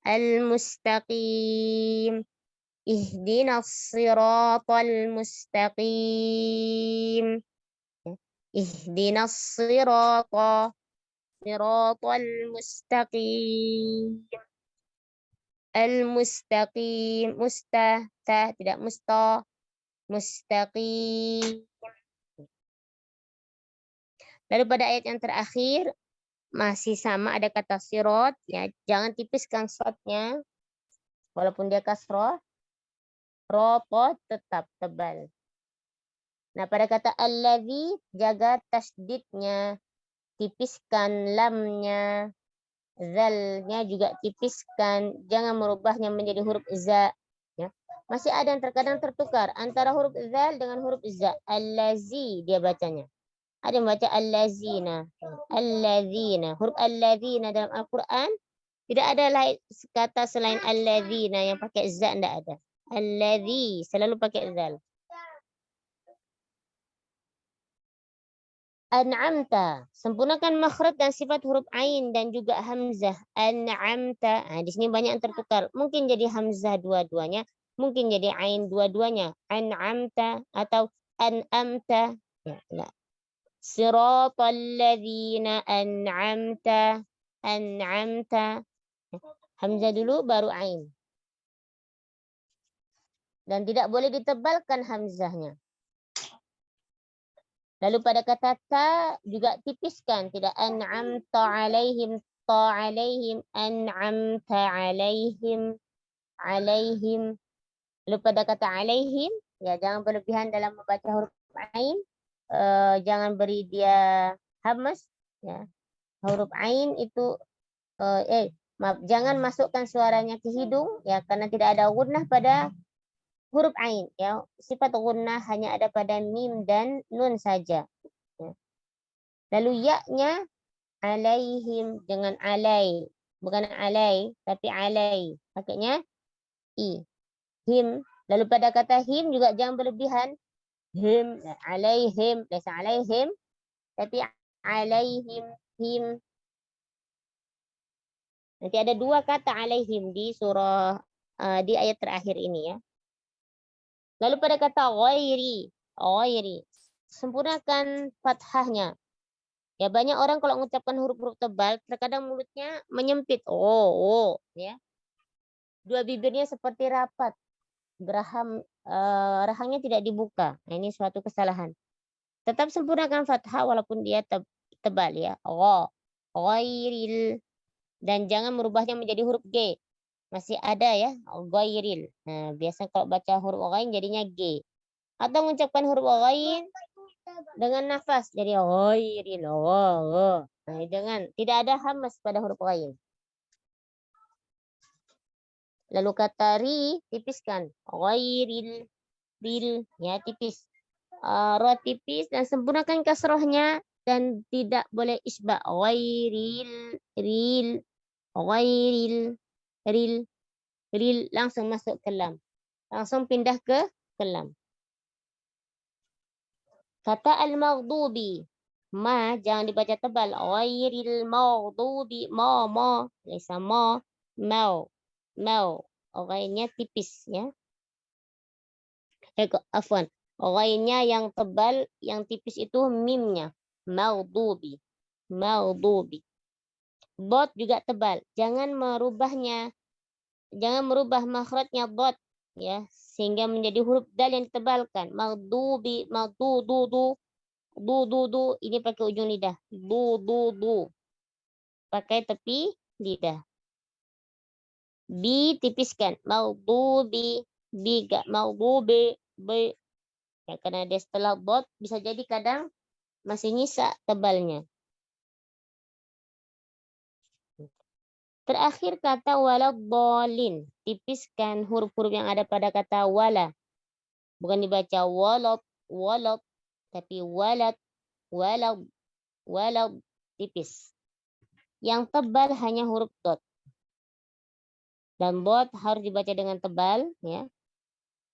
Al-mustaqim. Ihdinas siratal mustaqim. Ihdinas siratal mustaqim. Al-mustaqim. Tidak mustaqim. Lalu pada ayat yang terakhir masih sama, ada kata sirat, ya, jangan tipiskan shadnya walaupun dia kasroh. Ropo tetap tebal. Nah, pada kata allazi jaga tasdidnya, tipiskan lamnya, zalnya juga tipiskan, jangan merubahnya menjadi huruf za. Ya. Masih ada yang terkadang tertukar antara huruf zal dengan huruf za. Allazi dia bacanya. Ada yang baca allazina. Allazina. Huruf allazina dalam Al-Quran tidak ada kata selain allazina yang pakai za, tidak ada. Allazi selalu pakai zal. An'amta, sempurnakan makhraj dan sifat huruf ain dan juga hamzah. An'amta, nah, di sini banyak yang tertukar. Mungkin jadi hamzah dua-duanya, mungkin jadi ain dua-duanya. An'amta atau an'amta. Ya, enggak. Siratal ladzina an'amta. An'amta. Hamzah dulu baru ain. Dan tidak boleh ditebalkan hamzahnya. Lalu pada kata ta juga tipiskan, tidak an'amta alaihim, ta alaihim, an'amta alaihim, alaihim. Lalu pada kata alaihim, ya, jangan berlebihan dalam membaca huruf ain, jangan beri dia hamas, ya. Huruf ain itu maaf, jangan masukkan suaranya ke hidung, ya, karena tidak ada gunnah pada huruf ain, ya. Sifat gunnah hanya ada pada mim dan nun saja. Ya. Lalu ya-nya alaihim dengan alai, bukan alai tapi alai, pakainya i. Him. Lalu pada kata him juga jangan berlebihan. Him, alaihim, lesa alaihim tapi alaihim, him. Nanti ada 2 kata alaihim di surah di ayat terakhir ini, ya. Lalu pada kata ghairi, sempurnakan fathahnya. Ya, banyak orang kalau mengucapkan huruf-huruf tebal, terkadang mulutnya menyempit. Ya. 2 bibirnya seperti rapat. Rahangnya tidak dibuka. Nah, ini suatu kesalahan. Tetap sempurnakan fathah walaupun dia tebal, ya. Ghairil. Dan jangan merubahnya menjadi huruf G. Masih ada, ya, ghairil. Nah, biasa kalau baca huruf ghain jadinya G. Atau mengucapkan huruf ghain dengan nafas jadi ghairil. Nah, tidak ada hamas pada huruf ghain. Lalu kata ri tipiskan, ghairil, ril, ya, tipis. Ro tipis dan sempurnakan kasrohnya dan tidak boleh isba. Ghairil, ril, ghairil, ril langsung masuk ke lam. Langsung pindah ke lam. Kata al-maghdubi, ma jangan dibaca tebal. Ghairil maghdubi, ma, lesa mau. Ghainnya tipis, ya. Afwan. Ghainnya yang tebal, yang tipis itu mimnya. Maghdubi. Dot juga tebal. Jangan merubahnya. Jangan merubah makhrajnya dot ya, sehingga menjadi huruf dal yang ditebalkan. Maghdubi, maghdudu, du ini pakai ujung lidah. Du pakai tepi lidah. Bi tipiskan. Maghdubi, bi gak maghdubi, bi. Ya, karena dia setelah dot bisa jadi kadang masih nyisa tebalnya. Terakhir kata waladhdallin. Tipiskan huruf-huruf yang ada pada kata wala. Bukan dibaca walad, tapi walad, tipis. Yang tebal hanya huruf dot. Dan dot harus dibaca dengan tebal. Ya.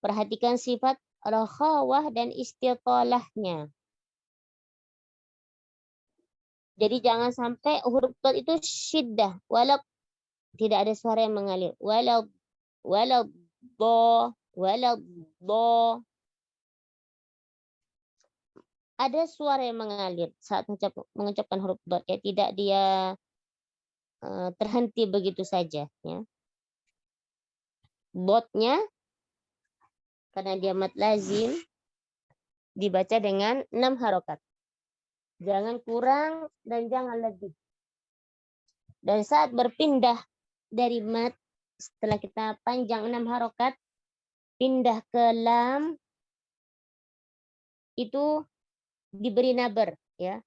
Perhatikan sifat rakhawah dan istitalahnya. Jadi jangan sampai huruf dot itu syiddah. Tidak ada suara yang mengalir. Do. Ada suara yang mengalir saat mengucapkan huruf dot. Ya, tidak dia terhenti begitu saja. Ya. Dotnya, karena dia mad lazim, dibaca dengan 6 harokat. Jangan kurang dan jangan lebih. Dan saat berpindah dari mat, setelah kita panjang 6 harokat, pindah ke lam, itu diberi nabar. Ya.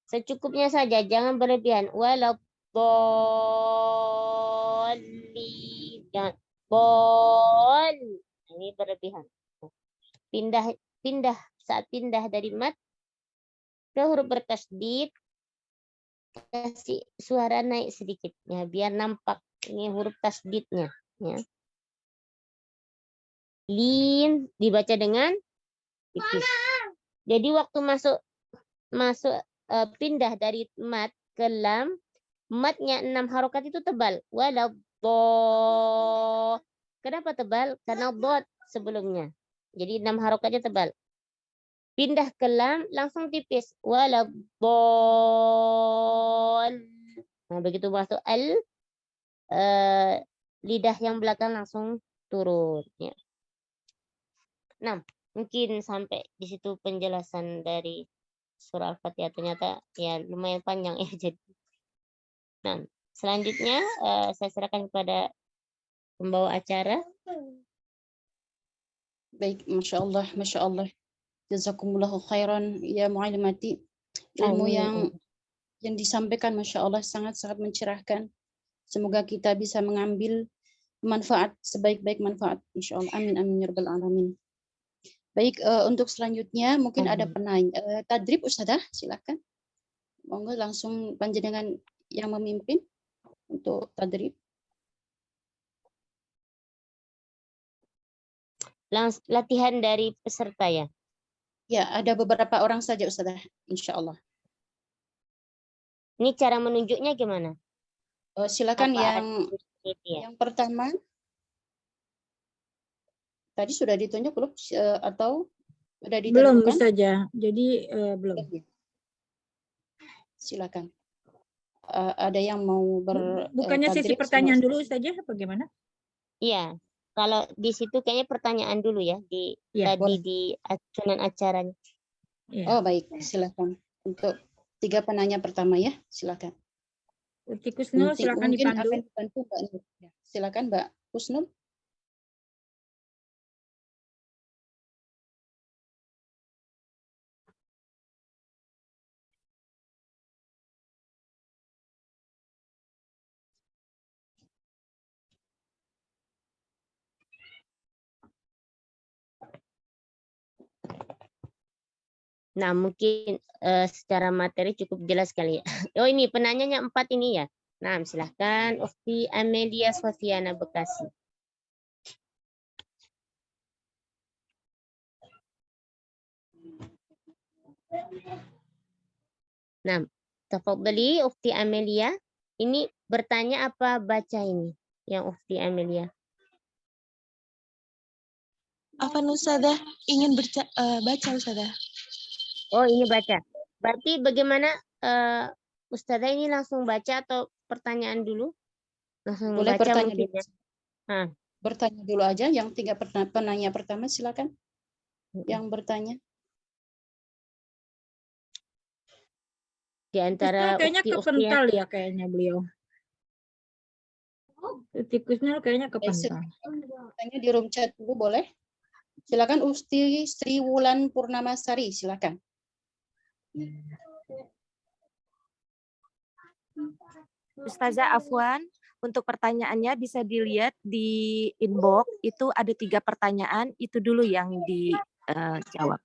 Secukupnya saja, jangan berlebihan. Waladhdallin. Bol. Ini berlebihan. Pindah saat pindah dari mat ke huruf bertasdid, kasih suara naik sedikit ya, biar nampak ini huruf tasdidnya ya. Lin dibaca dengan tipis. Jadi waktu masuk pindah dari mat ke lam, matnya 6 harokat itu tebal. Waladhdallin. Kenapa tebal? Karena dot sebelumnya. Jadi 6 harokatnya tebal. Pindah ke lam langsung tipis. Waladhdallin. Nah, begitu masuk lidah yang belakang langsung turun. Ya. Nah, mungkin sampai di situ penjelasan dari surah Al-Fatihah. Ternyata ya lumayan panjang ya. Jadi, nah, selanjutnya saya serahkan kepada pembawa acara. Baik, Masya Allah. Jazakumullahu khairan ya mu'allimati. Ilmu yang disampaikan Masya Allah sangat-sangat mencerahkan. Semoga kita bisa mengambil manfaat sebaik-baik manfaat. Insya Allah. Amin, amin, ya rabbal alamin. Baik, untuk selanjutnya mungkin ada penanya. Tadrib Ustazah, silakan. Monggo langsung panjenengan yang memimpin untuk tadrib. Latihan dari peserta ya? Ya, ada beberapa orang saja Ustazah, insya Allah. Ini cara menunjuknya gimana? Silakan yang pertama. Tadi sudah ditunjuk belum atau sudah ditentukan? Belum saja. Jadi belum. Silakan. Ada yang mau Bukannya sesi pertanyaan dulu saja apa gimana? Iya. Kalau di situ kayaknya pertanyaan dulu ya tadi di acuan acaranya. Ya. Oh baik, silakan. Untuk 3 penanya pertama ya, silakan. Uti Kusnul, silakan dipandu. Akan dibantu Mbak Nur. Silakan Mbak Kusnul. Nah, mungkin secara materi cukup jelas kali ya. Oh, ini penanyanya 4 ini ya. Nah, silahkan Ukhti Amelia Sofiana Bekasi. Nah, tafadhali Ukhti Amelia. Ini bertanya apa baca ini yang Ukhti Amelia? Apa Ustazah? Ingin baca Ustazah. Oh, ini baca. Berarti bagaimana Ustazah ini langsung baca atau pertanyaan dulu? Langsung Boleh baca bertanya mungkin dulu. ya. Nah, Bertanya dulu aja. Yang 3 penanya pertama silakan. Yang bertanya. di antara Kayaknya ukti-ukti kepental ya kayaknya beliau. Tikusnya kayaknya kepental. Tanya di room chat dulu boleh? Silakan Usti Sri Wulan Purnamasari, silakan. Ustazah Afwan, untuk pertanyaannya bisa dilihat di inbox, itu ada 3 pertanyaan, itu dulu yang dijawab.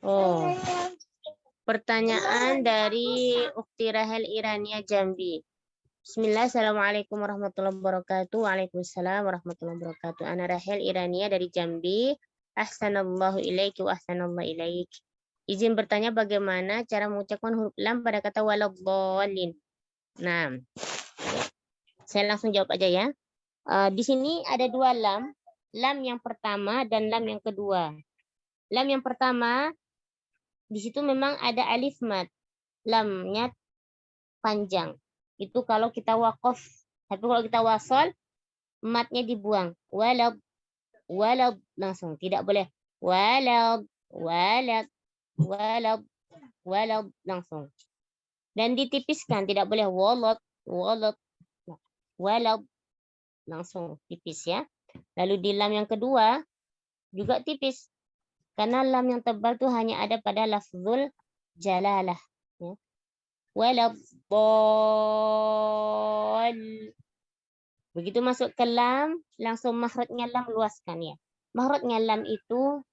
Oh, pertanyaan dari Ukti Rahel Irania Jambi. Bismillah, Assalamualaikum warahmatullahi wabarakatuh. Waalaikumsalam warahmatullahi wabarakatuh. Ana Rahel Irania dari Jambi. Ahsanallahu ilaiki wa ahsanallahu ilaik. Izin bertanya bagaimana cara mengucapkan huruf lam pada kata waladhdallin. Nah, saya langsung jawab aja ya. Di sini ada 2 lam. Lam yang pertama dan lam yang kedua. Lam yang pertama, di situ memang ada alif mat. Lamnya panjang. Itu kalau kita waqaf. Tapi kalau kita wasol, matnya dibuang. Walad, walad, langsung. Tidak boleh. Walad, walad, walad, walad, langsung. Dan ditipiskan. Tidak boleh walad, walad, walad, langsung tipis ya. Lalu di lam yang kedua, juga tipis. Karena lam yang tebal itu hanya ada pada lafzul jalalah. Ya. Waladdall. Begitu masuk ke lam, langsung mahrajnya lam luaskan ya. Mahrajnya lam itu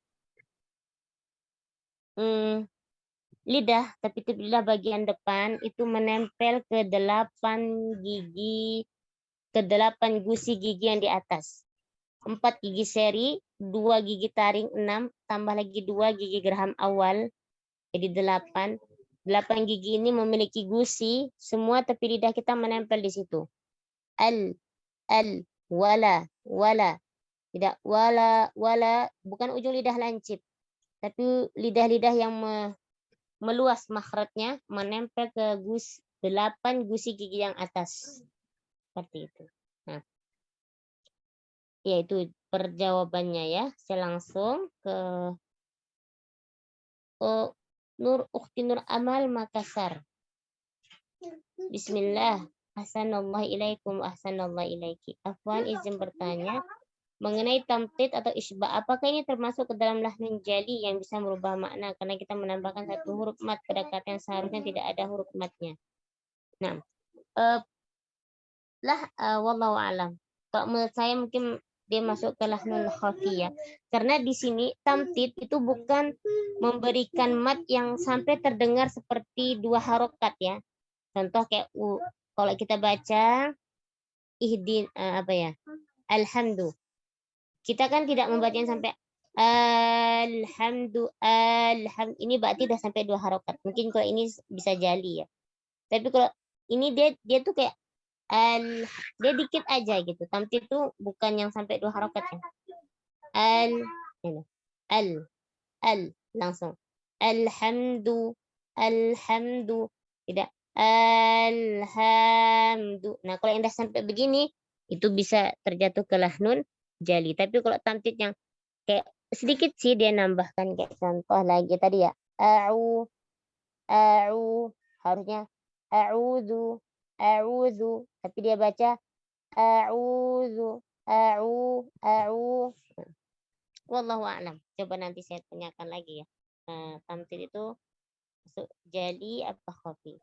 lidah, tapi lidah bagian depan itu menempel ke 8 gigi, ke 8 gusi gigi yang di atas. 4 gigi seri, 2 gigi taring, 6, tambah lagi 2 gigi geraham awal, jadi 8. 8 gigi ini memiliki gusi, semua tepi lidah kita menempel di situ. Wala, wala. Tidak, wala, bukan ujung lidah lancip. Tapi lidah-lidah yang meluas makhrajnya menempel ke 8 gusi gigi yang atas. Seperti itu. Nah, ya itu perjawabannya ya. Saya langsung ke Nur Ukhti Nur Amal Makassar. Bismillah. Ahsanallahu ilaikum, ahsanallahu ilaiki. Afwan, izin bertanya mengenai tamtid atau isbah. Apakah ini termasuk ke dalam lahnun jali yang bisa merubah makna karena kita menambahkan 1 huruf mat pada kata yang seharusnya tidak ada huruf matnya. Nah, wallahu alam. Kalau menurut saya mungkin dia masuk ke lahnun khafiyah. Karena di sini tamtid itu bukan memberikan mat yang sampai terdengar seperti 2 harokat ya. Contoh kayak kalau kita baca alhamdu. Kita kan tidak membacanya sampai alhamdu. Ini berarti udah sampai 2 harokat. Mungkin kalau ini bisa jali ya. Tapi kalau ini dia tuh kayak dia dikit aja gitu. Tamtid itu bukan yang sampai 2 harokat ya. Langsung. Alhamdu. Tidak. Alhamdu. Nah, kalau yang udah sampai begini, itu bisa terjatuh ke lahnun jali. Tapi kalau tamtid yang kayak sedikit sih dia nambahkan kayak contoh lagi tadi ya. Harusnya a'udzu. Tapi dia baca a'udzu. Wallahu a'lam. Coba nanti saya tanyakan lagi ya. Tamtid itu masuk jali apa khafi.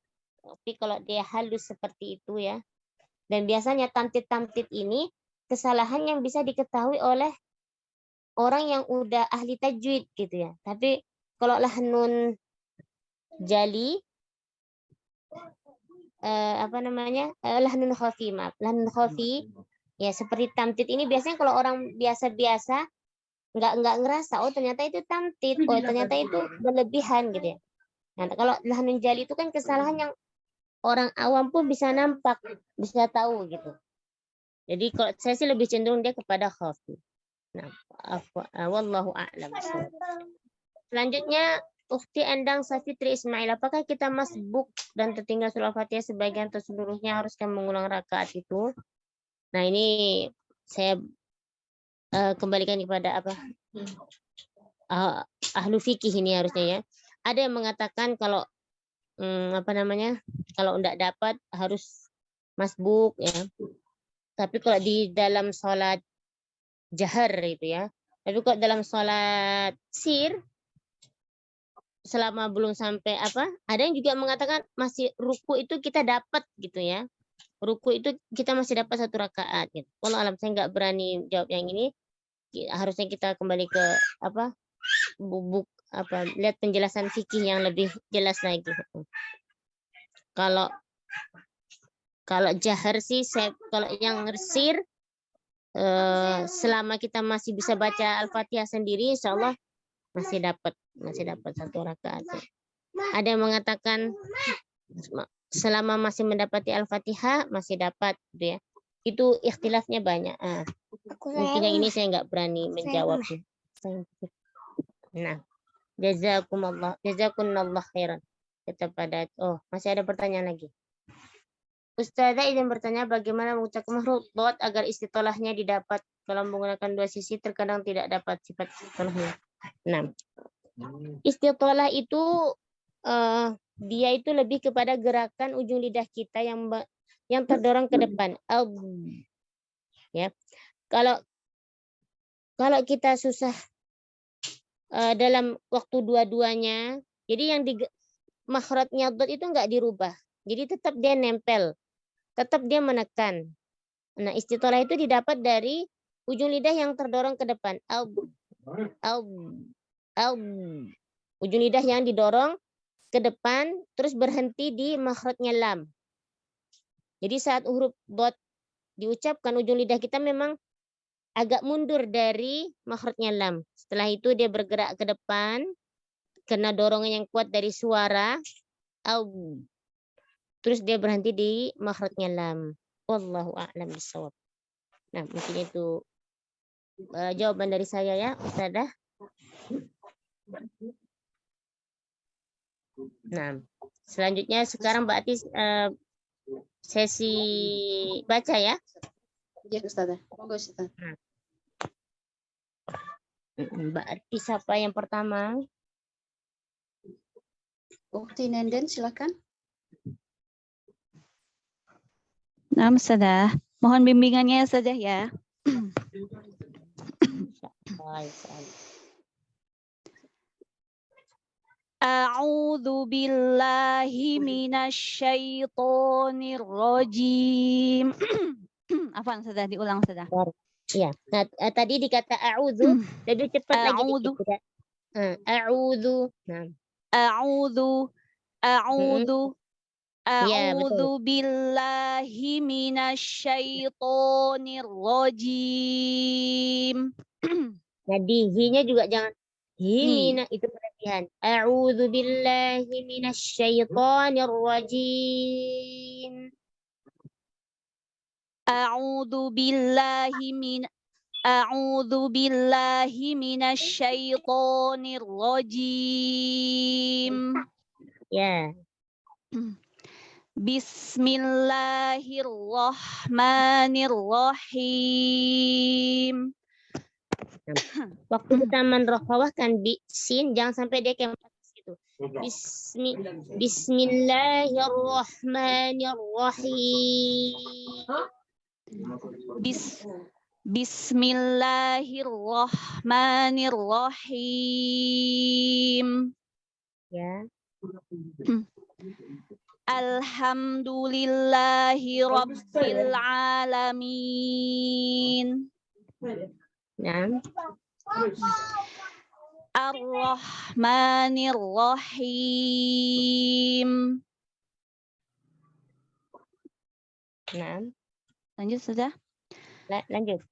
Tapi kalau dia halus seperti itu ya. Dan biasanya tamtid-tamtid ini kesalahan yang bisa diketahui oleh orang yang udah ahli tajwid gitu ya. Tapi kalau lahnun jali lahnun khafi, maaf. Lahnun khafi ya seperti tamtid ini biasanya kalau orang biasa-biasa nggak ngerasa ternyata itu tamtid, ternyata itu berlebihan gitu ya. Nah, kalau lahnun jali itu kan kesalahan yang orang awam pun bisa nampak, bisa tahu gitu. Jadi kalau saya sih lebih cenderung dia kepada khafi. Nah, wallahu a'lam. Selanjutnya Ukti Endang Safitri Ismail, apakah kita masbuk dan tertinggal surah Al-Fatihah sebagian atau seluruhnya haruskah mengulang rakaat itu? Nah, ini saya kembalikan kepada apa? Ahlu fikih ini harusnya ya. Ada yang mengatakan kalau apa namanya? Kalau enggak dapat harus masbuk ya. Tapi kalau di dalam sholat jahar itu ya. Tapi kalau dalam sholat sir selama belum sampai apa, ada yang juga mengatakan masih ruku itu kita dapat gitu ya, ruku itu kita masih dapat 1 rakaat gitu. Wallah alam, saya nggak berani jawab yang ini, harusnya kita kembali ke apa, bubuk apa, lihat penjelasan fikih yang lebih jelas lagi. Kalau jahar sih kalau yang sir selama kita masih bisa baca Al-Fatihah sendiri, insya Allah masih dapat 1 rakaat. Ada yang mengatakan selama masih mendapati Al-Fatihah masih dapat gitu ya. Itu ikhtilafnya banyak. Mungkin yang ini saya nggak berani menjawab. Nah, jazakumullah khairan. Kita pada masih ada pertanyaan lagi. Ustazah izin bertanya bagaimana mengucapkan huruf dot agar istitolahnya didapat. Kalau menggunakan 2 sisi terkadang tidak dapat sifat istitolahnya. Nah, istitolah itu dia itu lebih kepada gerakan ujung lidah kita yang terdorong ke depan. Ya. Kalau kita susah dalam waktu dua-duanya, jadi yang di makhrajnya dot itu enggak dirubah. Jadi tetap dia nempel. Tetap dia menekan. Nah, istitolah itu didapat dari ujung lidah yang terdorong ke depan. Ujung lidah yang didorong ke depan terus berhenti di makhrajnya lam. Jadi saat huruf dot diucapkan ujung lidah kita memang agak mundur dari makhrajnya lam. Setelah itu dia bergerak ke depan karena dorongan yang kuat dari suara terus dia berhenti di makhrajnya lam. Wallahu a'lam bishawab. Nah, mungkin itu jawaban dari saya ya, Ustazah. Nah, selanjutnya sekarang Mbak Atis sesi baca ya. Ya, Ustazah. Monggo, Ustazah. Mbak Atis apa yang pertama? Ukti Nenden, silakan. Nah, Ustazah. Mohon bimbingannya saja ya. A'udzu billahi minasyaitonir rajim. Apa sudah diulang sudah? Iya. Nah, tadi dikata a'udzu, lebih cepat lagi dikit. A'udzu. Nah. A'udzu Ya, A'udzu billahi minasyaitonir rajim. Jadi hi-nya juga jangan mina, itu berlebihan. A'udzu billahi minasyaitonir rajim. A'udzu billahi minasyaitonir rajim. Ya. Bismillahirrahmanirrahim. Waktu kita menrokhawahkan sin jangan sampai dia kayak gitu. Bismillahirrahmanirrahim. Bismillahirrahmanirrahim. Ya. Alhamdulillahi rabbil alamin. Nah. Ar-Rahmanir-Rahim. Nah. Lanjut sudah? Lanjut.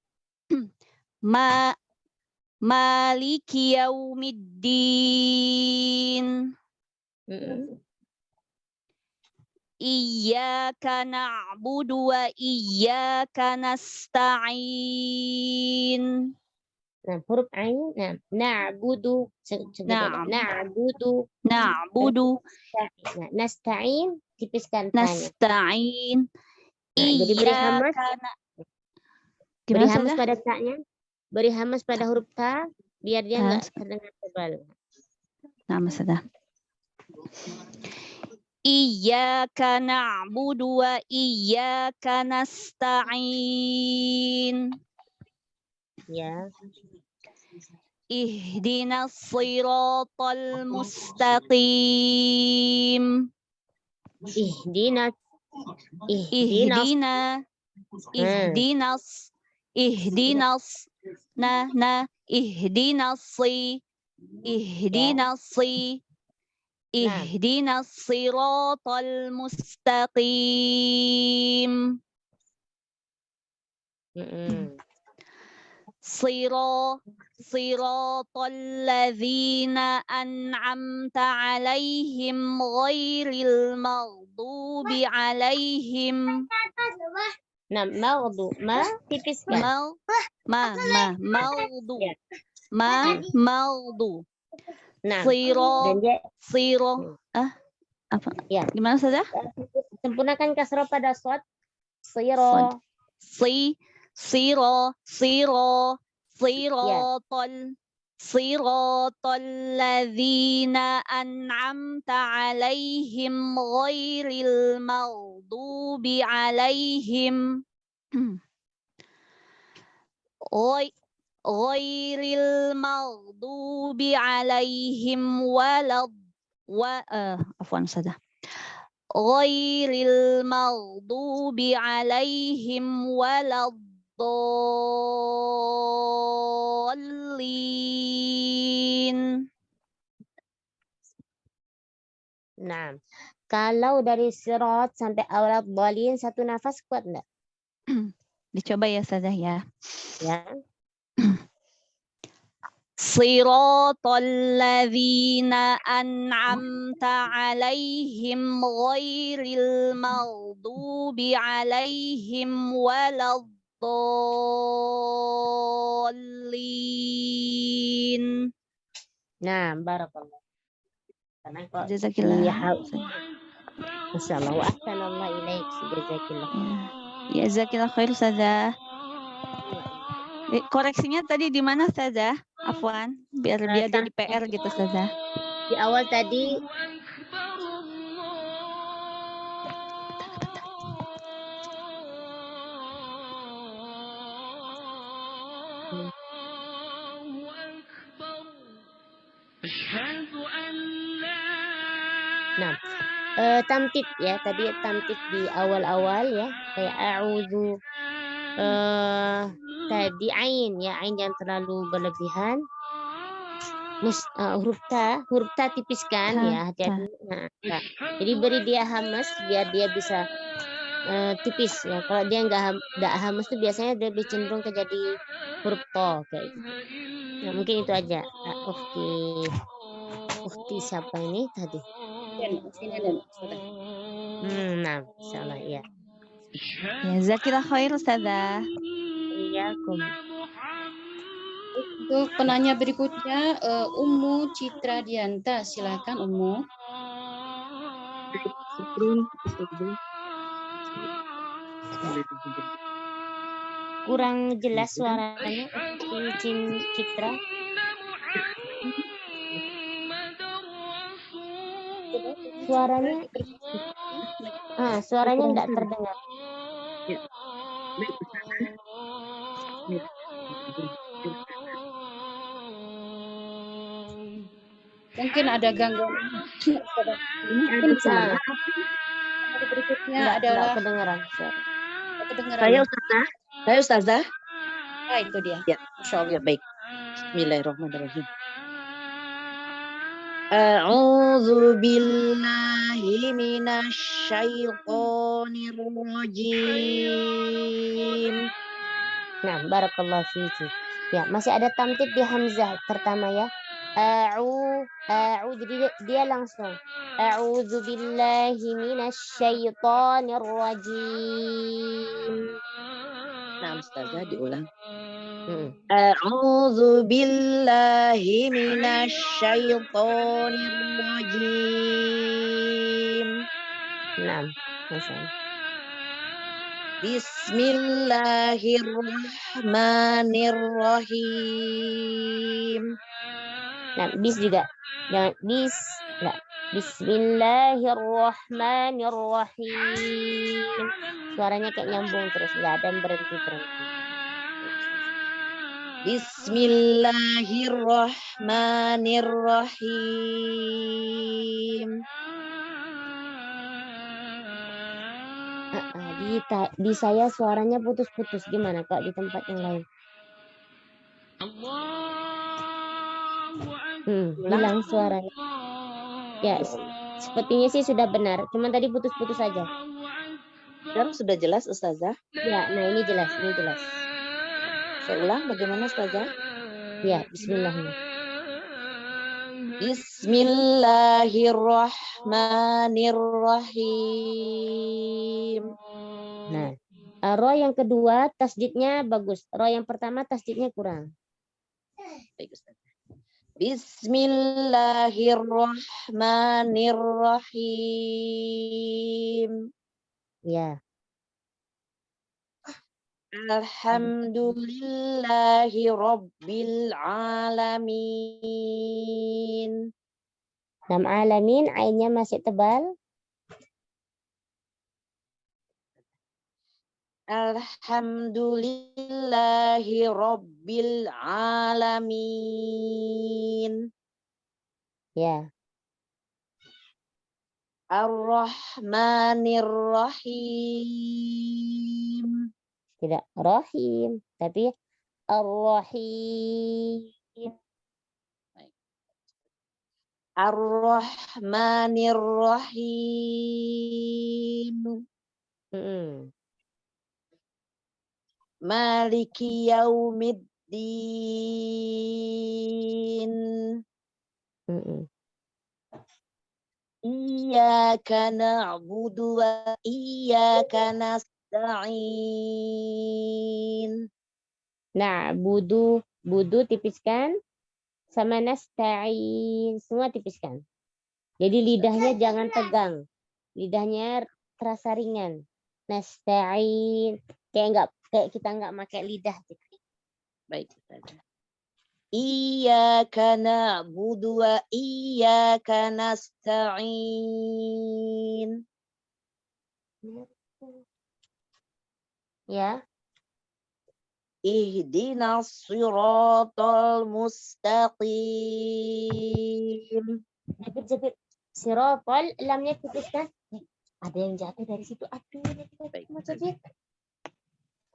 Maliki yaumiddin. Iyyaka na'budu wa iyyaka nasta'in. Nah, huruf ain. Nah, na'budu. Na'am. Na'budu. Na'budu. Nah, nasta'in tipiskan tanya. Nasta'in. Nah, jadi beri hamas. Beri Gimana hamas saja? pada ta-nya. Beri hamas pada huruf ta biar dia enggak terdengar tebal. Nama saja. Iyyaka na'budu wa iyyaka nasta'in. Ya. Ihdinas siratal mustaqim. Ihdinas. Ihdinas. Ihdinas. Ihdinas siratal mustaqim. Siratal ladzina an'amta 'alaihim ghairil maghdubi 'alaihim. Nah, maghdu. Ma tipiskan. Maghdu. Maghdu. Nah, Apa? Ya. Gimana saja? Sempurnakan kasrah pada shad. Siro. Siratal ladzina an'amta 'alaihim ghairil maghdubi 'alaihim ghairil maghdubi 'alaihim afwan saja. Ghairil maghdubi 'alaihim waladdallin. Nah, kalau dari sirat sampai awal dhalin satu nafas kuat enggak? Dicoba ya saja ya. Ya. Siratal ladzina an'amta 'alaihim ghairil maghdubi 'alaihim waladdallin. Nah, barakallah. Jazakillah. Masyaallah wa ahsanallahu ilaik. Jazakillah. Ya, jazakillah khair saja. Koreksinya tadi di mana saja? Afwan, biar dia di PR gitu saja. Di awal tadi Nah, tamtid ya, tadi tamtid di awal-awal ya, kayak a'udzu. Tadi ain ya, ain yang terlalu berlebihan. Huruf ta tipiskan ya, hati-hati. Nah, jadi beri dia hamas biar dia bisa tipis ya. Kalau dia nggak hamas tuh biasanya dia lebih cenderung ke jadi huruf to kayak gitu. Nah, mungkin itu aja. Ukti siapa ini tadi? Nah, insyaallah ya. Ya, jazakallah khair Ustazah. Iya, Untuk penanya berikutnya, Ummu Citra Dianta, silakan Ummu. Kurang jelas suaranya, Citra. Suaranya enggak terdengar. Mungkin ada gangguan. Berikutnya adalah kedengaran. Saya Ustazah. Itu dia. Ya, insyaallah baik. Bismillahirrahmanirrahim. A'udzu billahi minasy syaithanir rajim. Nah, barakallahu fiiki. Ya, masih ada tamtid di hamzah pertama ya. Jadi dia langsung a'udzu billahi minasy syaithanir rajim. Nah, Ustazah diulang. A'udzu billahi minasyaitonir rajim. 6. Hasan. Bismillahirrahmanirrahim. Nah, bis juga. Jangan bis. Enggak. Bismillahirrahmanirrahim. Suaranya kayak nyambung terus, enggak ada berhenti-berhenti. Bismillahirrahmanirrahim. Di saya suaranya putus-putus. Gimana Kak di tempat yang lain? Hilang suaranya. Ya, sepertinya sih sudah benar. Cuman tadi putus-putus saja. Sekarang sudah jelas Ustazah? Ya, nah ini jelas, ini jelas. Saya ulang bagaimana Ustazah? Ya, bismillahnya. Bismillahirrahmanirrahim. Nah, ro yang kedua tasdidnya bagus. Ro yang pertama tasdidnya kurang. Baik Ustazah. Bismillahirrahmanirrahim. Ya. Alhamdulillahi rabbil alamin. Dalam alamin ainnya masih tebal. Alhamdulillahi rabbil alamin. Ya. Ar-Rahmanir-Rahim. Tidak rahim, tapi ar-rahim. Ar-Rahmanir-Rahim. Maliki yaumiddin. Iyyaka na'budu wa iyyaka nasta'in. Na'budu, budu tipiskan, sama nasta'in, semua tipiskan. Jadi lidahnya jangan tegang. Lidahnya terasa ringan. Nasta'in, kayak kita nggak pakai lidah gitu. Baik, Iyyaka na'budu wa iyyaka nasta'in. Ya. Ihdinas siratal mustaqim. Jepit-jepit. Siratal, lamnya tipiskan. Ada yang jatuh dari situ. Aduh, jepit.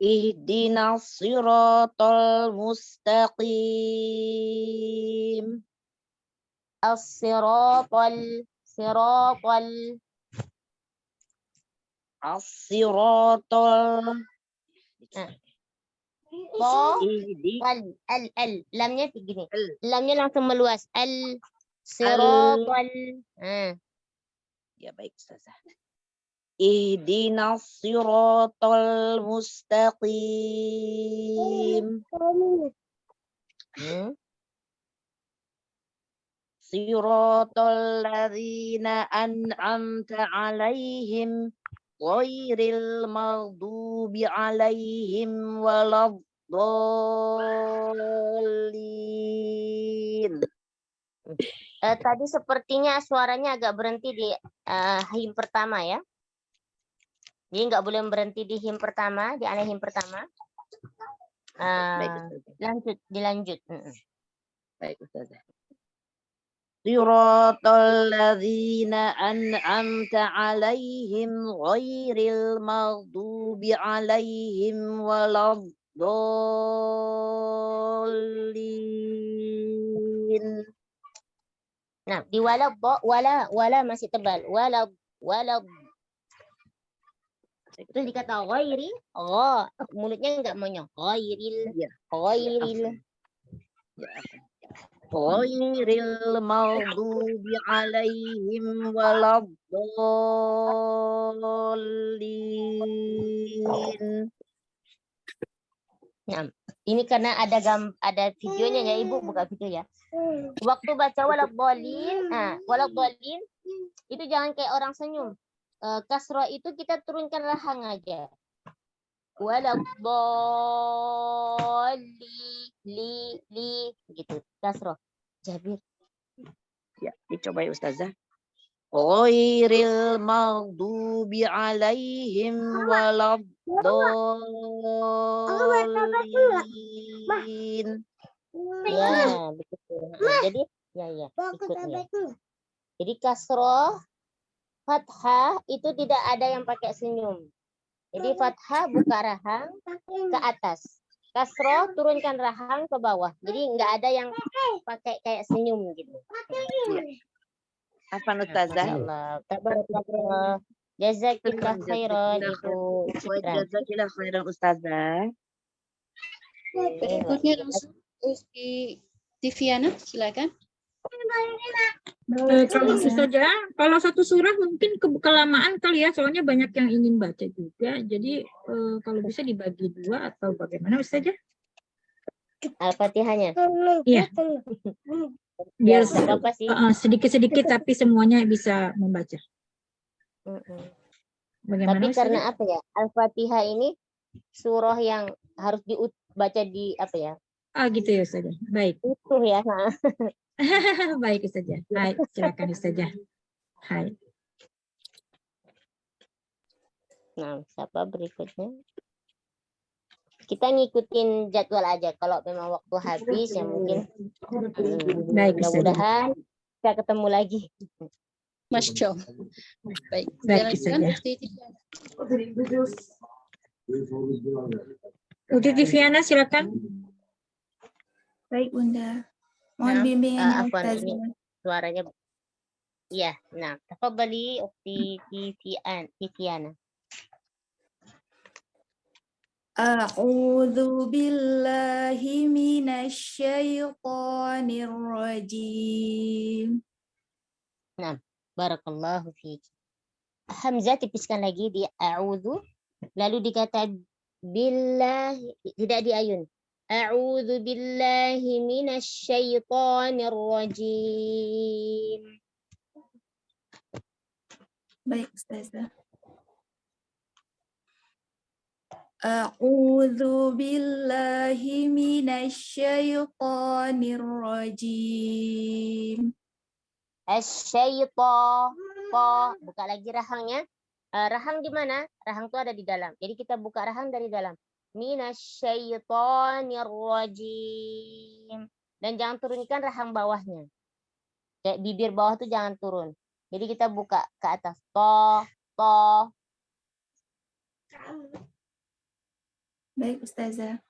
Ihdinas siratal mustaqim. As-siratal. As-siratal. Al. Lamnya begini. Lamnya langsung meluas. Al-siratal. Ya baik, Ustazah. Ihdinas siratal mustaqim. Siratal ladzina an'amta 'alaihim ghairil maghdubi 'alaihim waladdallin. Tadi sepertinya suaranya agak berhenti di him pertama ya. Jadi nggak boleh berhenti di him pertama, di him pertama. Dilanjut. Baik, Ustazah. Siratal ladzina an'amta 'alaihim ghairil maghdubi 'alaihim waladdallin. Nah, di wala masih tebal. Wala. Terus dikata ghairi, mulutnya enggak monyong. Ghairil. Ghairil maghdubi 'alaihim waladdallin. Nah, Ini karena ada videonya ya, Ibu buka video ya. Waktu baca waladhdallin itu jangan kayak orang senyum. Kasroh itu kita turunkan rahang aja. Waladhdallin gitu. Kasroh. Jabir. Ya, dicoba ya Ustazah. Ghairil maghdubi alaihim waladdallin. Ya, begitu. Jadi ya, ikutnya. Jadi kasroh, fathah itu tidak ada yang pakai senyum. Jadi fathah buka rahang ke atas. Kasroh turunkan rahang ke bawah. Jadi nggak ada yang pakai kayak senyum gitu. Apa Ustazah? Allah. Tabarakallah. Jazakillah khairan Ibu Citra. Jazakillah khairan Ustazah. Berikutnya langsung di Tiviana, silakan. Kalau saja, kalau satu surah mungkin kelamaan kali ya, soalnya banyak yang ingin baca juga. Jadi kalau bisa dibagi 2 atau bagaimana saja? Al-Fatihahnya. Iya. Ya, Biar nggak apa-apa sih. sedikit-sedikit tapi semuanya bisa membaca. Bagaimana Tapi Ustazah? karena apa ya? Al-Fatihah ini surah yang harus dibaca di apa ya? Gitu ya Ustazah. Baik. Utuh ya. Baik Ustazah. Hai, silakan Ustazah. Hai. Nah, siapa berikutnya? Kita ngikutin jadwal aja. Kalau memang waktu habis ya mungkin. Baik Ustazah. Mudah-mudahan kita ketemu lagi. Masya Allah. Baik, Baik silakan Ustazah. Ukti Tiviana. Ukti Tiviana silakan. Baik Bunda. Mohon Nah, bimbingannya afwan, Ustazah. ini suaranya. Iya, nah, tafadhali Ukti Tiviana. A'udzu billahi minasyaitonir rajim. Nah, barakallahu fiik. Hamzah tipiskan lagi di a'udzu, lalu dikata billahi, tidak di ayun. A'udzu billahi minasyaitonir rajim. Baik Ustazah. A'udzu billahi minasyaitonir rajim. Asyaiton, buka lagi rahangnya. Rahang di mana? Rahang itu ada di dalam. Jadi kita buka rahang dari dalam. Minasyaitonir rajim. Dan jangan turunkan rahang bawahnya. Kayak bibir bawah tuh jangan turun. Jadi kita buka ke atas. To. Baik Ustazah.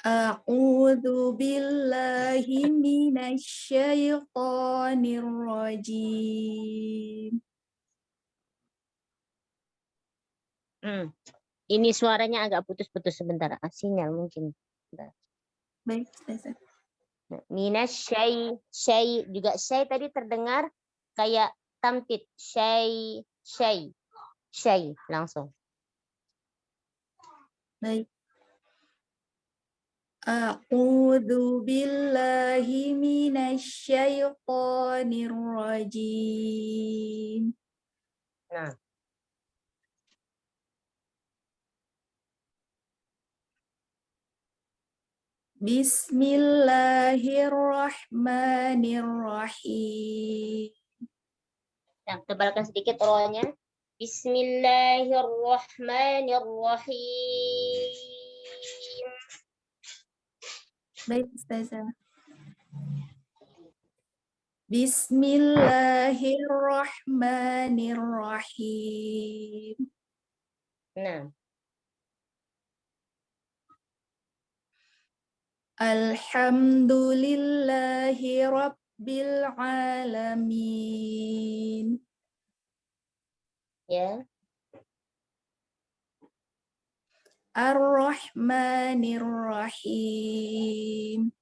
A'udzu billahi minasyaitonir rajim. Ini suaranya agak putus-putus sebentar. Sinyal mungkin. Baik Ustazah. Syai juga syai tadi terdengar kayak tamtid. Syai langsung. Baik. A'udzu billahi minasyaitonir rajim. Nah. Bismillahirrahmanirrahim. Nah, tebalkan sedikit rohnya. Bismillahirrahmanirrahim. Baik, Ustazah. Bismillahirrahmanirrahim. Nah. Alhamdulillahi Rabbil Alamin. Ya. Ar-Rahmanir-Rahim.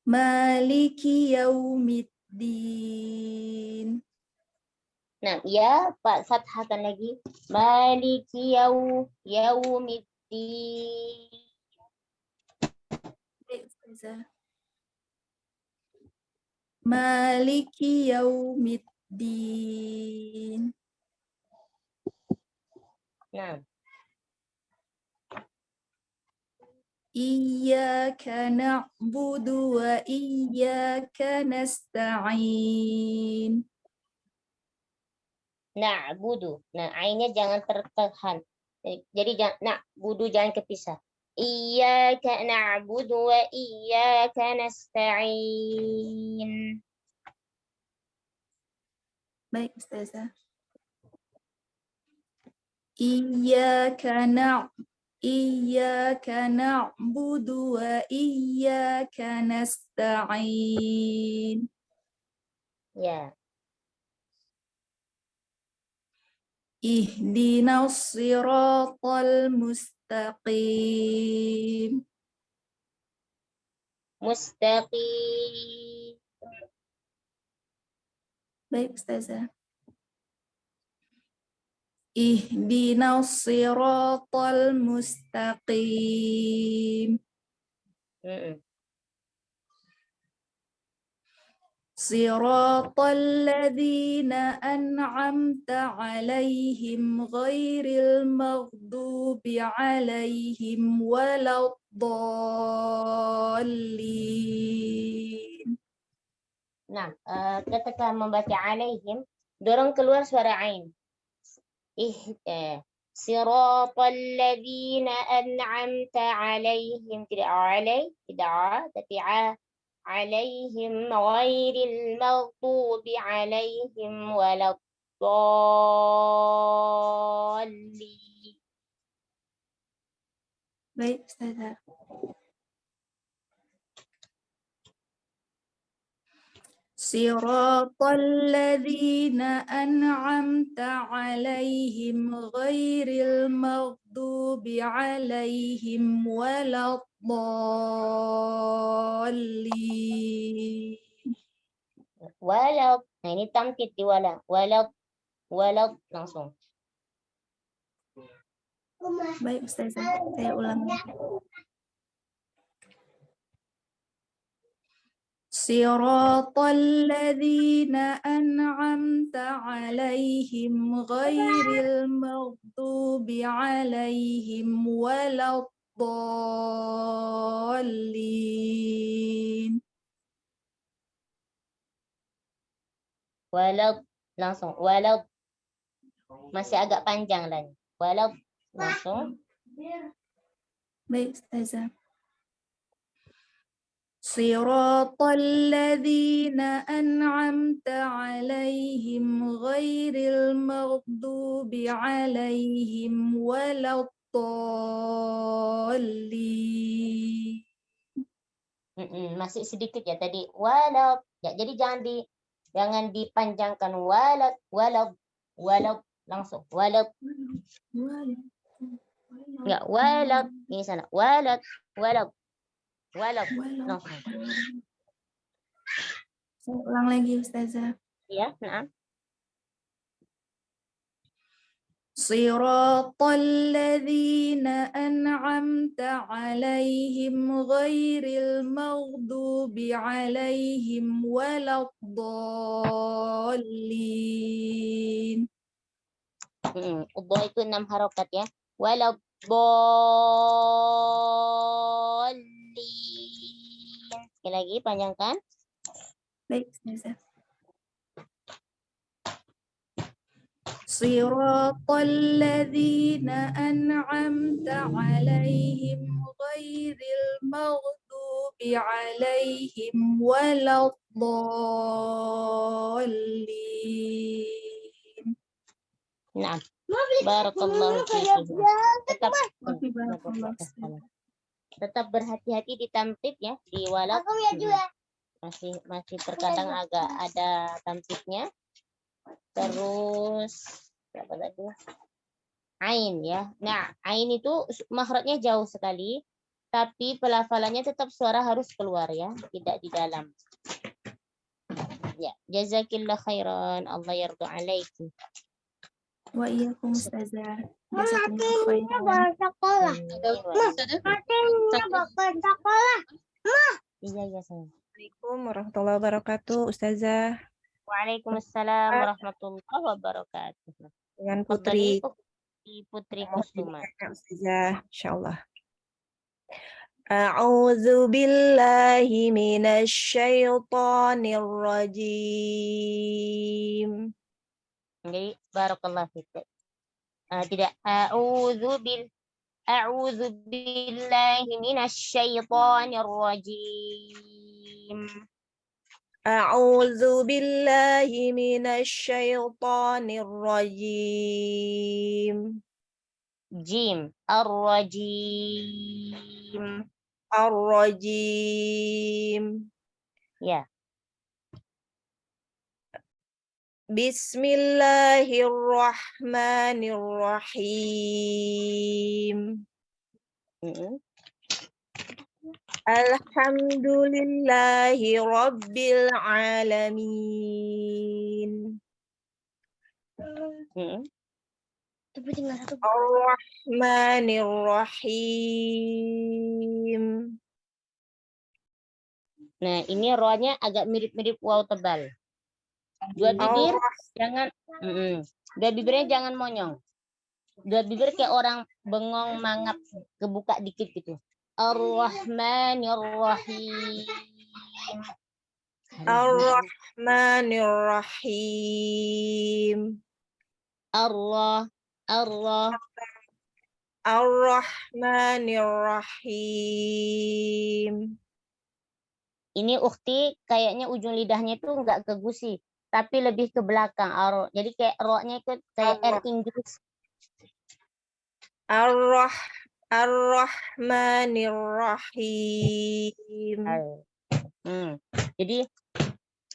Maliki Yaumiddin. Nah, ya Pak fathahkan lagi. Maliki yaumiddin. Baik, Ustazah. Maliki yaumiddin. Nah, Iyyaka na'budu wa iyyaka nasta'in. na'budu. Nah, ainnya jangan tertekan. Jadi na'budu jangan kepisah. Iyyaka na'budu wa iyyaka nasta'in. Baik, Ustazah. Iyyaka na'budu wa iyyaka nasta'in. Ya. Ihdinas siratal mustaqim. Mustaqim. Baik, Ustazah. Ihdinas siratal mustaqim. Siratal ladzina an'amta 'alaihim ghairil maghdubi 'alaihim waladdallin. Nah, ketika membaca alaihim, dorong keluar suara ain. Siratal ladzina an'amta 'alaihim, tidak tapi عليهم غير المغضوب عليهم ولا الضالين. Baik, Ustazah. Siratal ladzina an'amta 'alaihim ghairil maghdubi 'alaihim waladdallin. Walau, nah ini tamkid di walau. Walau langsung. Baik, Ustazah. Saya ulangi. Siratal ladzina an'amta 'alaihim ghairil maghdubi 'alaihim waladdallin. Walau langsung. Walau masih agak panjang lagi. Walau langsung. Baik, Ustazah. Siratal ladzina an'amta 'alaihim ghairil maghdubi 'alaihim waladdallin. Masih sedikit ya tadi. Walau. Ya, jadi jangan dipanjangkan walau langsung. Walau. Enggak, walau. Ini sana. Walau. Langsung. Saya ulang lagi, Ustazah. Ya, nah. Siratal ladzina an'amta 'alaihim ghairil maghdubi 'alaihim waladdallin. Ubah itu 6 harokat ya. Waladdallin. Sekali lagi panjangkan. Baik, Ustazah. Siratal ladzina an'amta 'alaihim ghairil maghdubi 'alaihim waladdallin. Nah, barakallahu fiikum. Tetap berhati-hati di tamtid ya, di walad. Masih terkadang agak ada tamtidnya. Terus berapa tadi? Ain ya. Nah, ain itu makhrajnya jauh sekali, tapi pelafalannya tetap suara harus keluar ya, tidak di dalam. Ya, jazakillah khairan. Allah yarda alaiki. Wa iyyakum ustazah. Jazakumullah khairan. Iya, iya, sayang. Assalamualaikum warahmatullahi wabarakatuh, Ustazah. Waalaikumsalam warahmatullahi wabarakatuh. Dengan Putri Putri Putri mau Kusuma. dibacakan, Ustazah, insyaallah. A'udzu billahi minasy syaithanir rajim. Jadi barakallahu fiik. Tidak a'udzu billahi minasy syaithanir rajim. A'udzu billahi minasy syaithanir rajim. Jim ar-rajim. Ar-rajim. Ya. Bismillahirrahmanirrahim. Alhamdulillahi rabbil alamin. Ar-Rahmanir-Rahim. Nah, ini rohnya agak mirip-mirip waw tebal. Dua bibir jangan dua bibirnya jangan monyong. Dua bibir kayak orang bengong mangap kebuka dikit gitu. Ar-Rahmanir-Rahim. Ar-Rahmanir-Rahim. Ar-Rahmanir-Rahim. Ini ukhti kayaknya ujung lidahnya itu enggak ke gusi, tapi lebih ke belakang. Jadi kayak ro-nya ikut kayak R Inggris. Ar-Rahmanir-Rahim. Jadi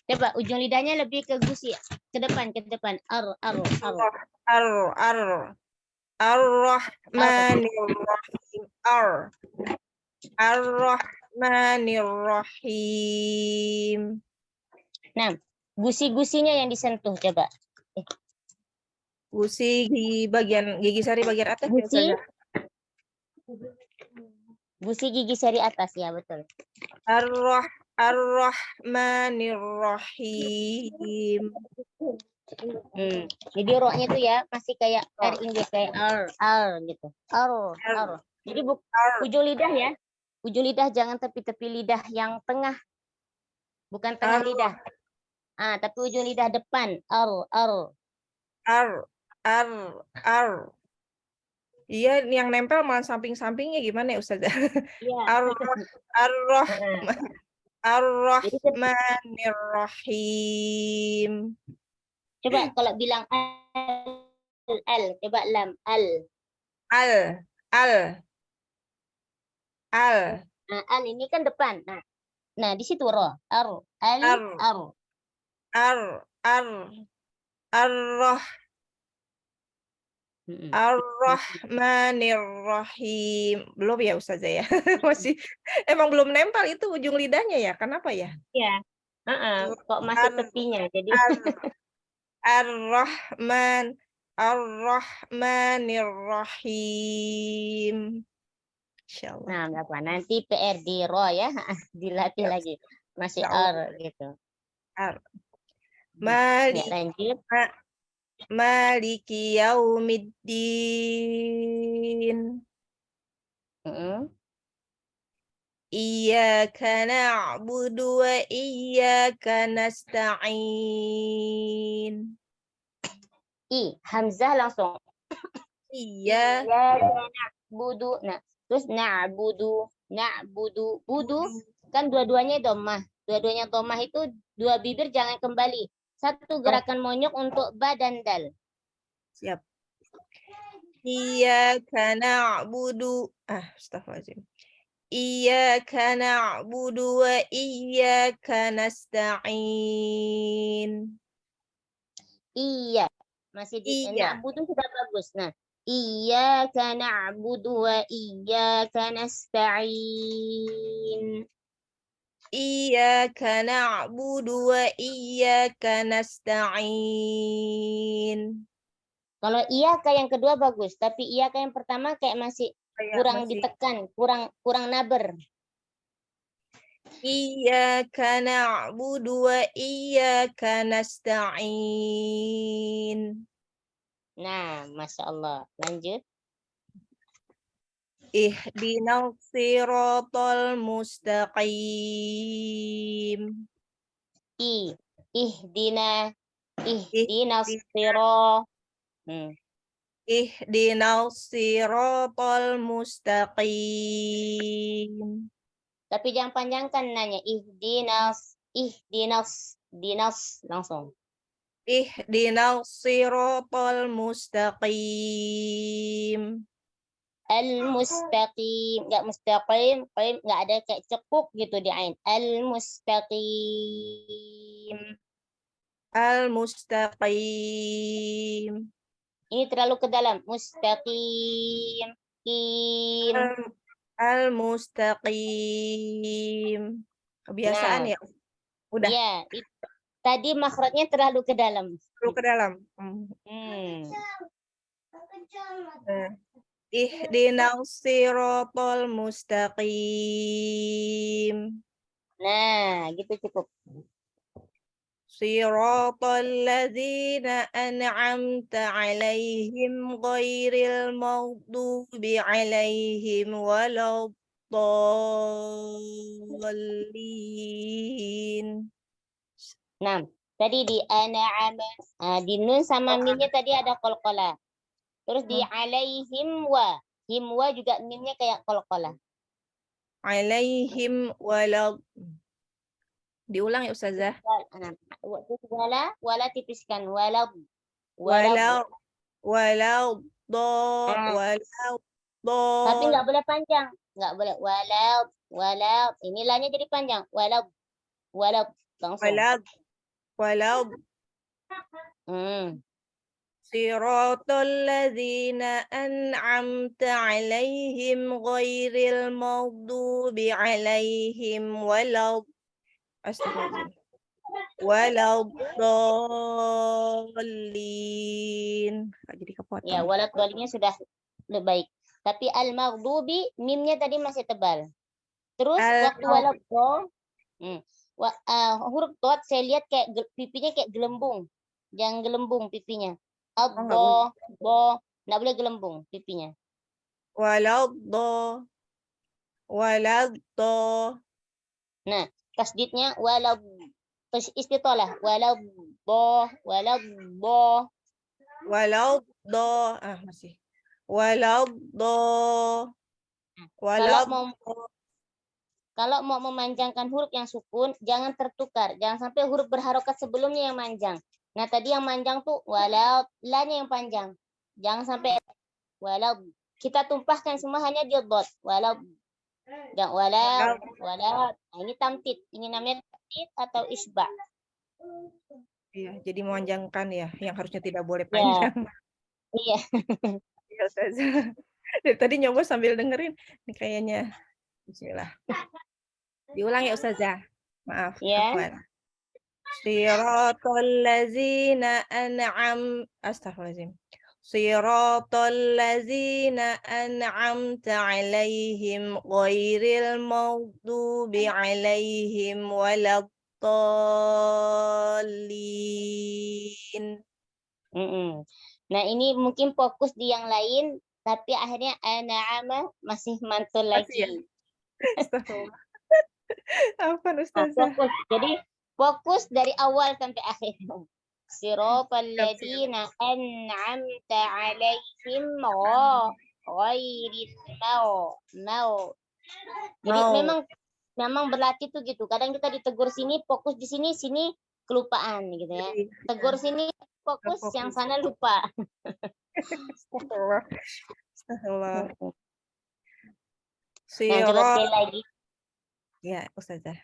coba ujung lidahnya lebih ke gusi, ke depan. Ar-Rahmanir-Rahim. Ar-Rahmanir-Rahim. Nah, gusi-gusinya yang disentuh coba. Gusi di bagian gigi sari bagian atas ya, Ustazah? Gusi gigi sari atas ya, betul. Ar-Rahmanir-Rahim. Jadi rohnya tuh ya masih kayak R Inggris kayak R gitu. R. Jadi ujung lidah ya. Ujung lidah jangan tepi-tepi lidah yang tengah. Bukan tengah lidah. Tapi ujung lidah depan. R. Iya, yang nempel malah samping-sampingnya gimana ya, Ustazah? Iya. Ar-Rahmanir-Rahim. Coba kalau bilang al, coba lam al. Al ini kan depan. Nah di situ roh. Ar-Rahmanir-Rahim. Belum ya Ustazah ya? Masih emang belum nempel itu ujung lidahnya ya? Kenapa ya? Iya. Kok masih tepinya jadi. Ar-Rahmanir-Rahim. Insyaallah. Nah, enggak apa. Nanti PR di roh ya, dilatih lagi. Masih R gitu. Lanjut. Maliki yaumiddin. Iyyaka na'budu wa iyyaka nasta'in. Hamzah langsung. Iyyaka na'budu. Nah, terus na'budu. Budu kan dua-duanya dhammah. Dua-duanya dhammah itu dua bibir jangan kembali. Satu gerakan monyok untuk ba dan dal. Siap. Iyyaka na'budu. Astagfirullahaladzim. Iyyaka na'budu wa iyyaka nasta'in. Iya. Masih di na'budu sudah bagus. Nah, iyyaka na'budu wa iyyaka nasta'in. iyyaka na'budu wa iyyaka nasta'in. Kalau iyaka yang kedua bagus, tapi iyaka yang pertama kayak masih kurang ditekan, kurang naber. Iyyaka na'budu wa iyyaka nasta'in. Nah, Masya Allah. Lanjut. Ihdinas siratal mustaqim. Ihdinas Ihdinas siratal mustaqim. Tapi jangan panjangkan nanya. Ihdinas langsung. Ihdinas siratal mustaqim. Al-mustaqim, enggak mustaqim, enggak ada kayak cekuk gitu di ain. Al-mustaqim. Al-mustaqim. Ini terlalu ke dalam. Mustaqim. Al-mustaqim. Kebiasaan ya. Udah. Ya, tadi makhrajnya terlalu ke dalam. Terlalu ke dalam. Ihdinas siratal mustaqim. Nah, gitu cukup. Siratal ladzina an'amta 'alaihim ghairil maghdubi 'alaihim waladdallin. Nah, tadi di an'ama, di nun sama mimnya tadi ada qalqalah. Terus di alaihim wa, himwa juga mimnya kayak qalqalah. Alaihim walad. Diulang ya Ustazah. Wala tipiskan walad. Tapi nggak boleh panjang, nggak boleh walad. Ini lahnya jadi panjang. Walad langsung. Walad. Siratal ladzina an'amta 'alaihim ghairil maghdubi 'alaihim waladdallin. Jadi kepotong. Ya, waladdalinnya sudah lebih baik. Tapi al-maghdubi mimnya tadi masih tebal. Terus waktu waladdo, huruf dot saya lihat kayak pipinya kayak gelembung. Jangan gelembung pipinya. Bo, nggak boleh gelembung pipinya. Waladdo. Nah, tasdidnya walad. Terus istitolah waladdo. Masih. Waladdo. Kalau mau memanjangkan huruf yang sukun, jangan tertukar. Jangan sampai huruf berharokat sebelumnya yang manjang. Nah, tadi yang manjang tuh walad, lanya yang panjang. Jangan sampai walad. Kita tumpahkan semua hanya di dot. Walad. Jangan walad. Nah, ini tamtid. Ini namanya tamtid atau isba. Iya, jadi memanjangkan ya, yang harusnya tidak boleh panjang. Iya. Iya, Ustazah. Dari tadi nyoba sambil dengerin. Ini kayaknya. Bismillah. Diulang ya Ustazah. Maaf. Ya. Siratal ladzina Astaghfirullahaladzim. Siratal ladzina an'amta 'alaihim ghairil maghdubi 'alaihim waladdallin. Nah, ini mungkin fokus di yang lain, tapi akhirnya an'ama masih mantul lagi. Astagfirullah. Apa Ustazah? Fokus. Jadi fokus dari awal sampai akhir. Siratal ladzina an'amta 'alaihim ghairil mau. Jadi memang berlatih tuh gitu. Kadang kita ditegur sini, fokus di sini kelupaan gitu ya. Tegur sini fokus, yang sana lupa. Astagfirullah. Nah, coba sekali lagi. Ya, Ustazah.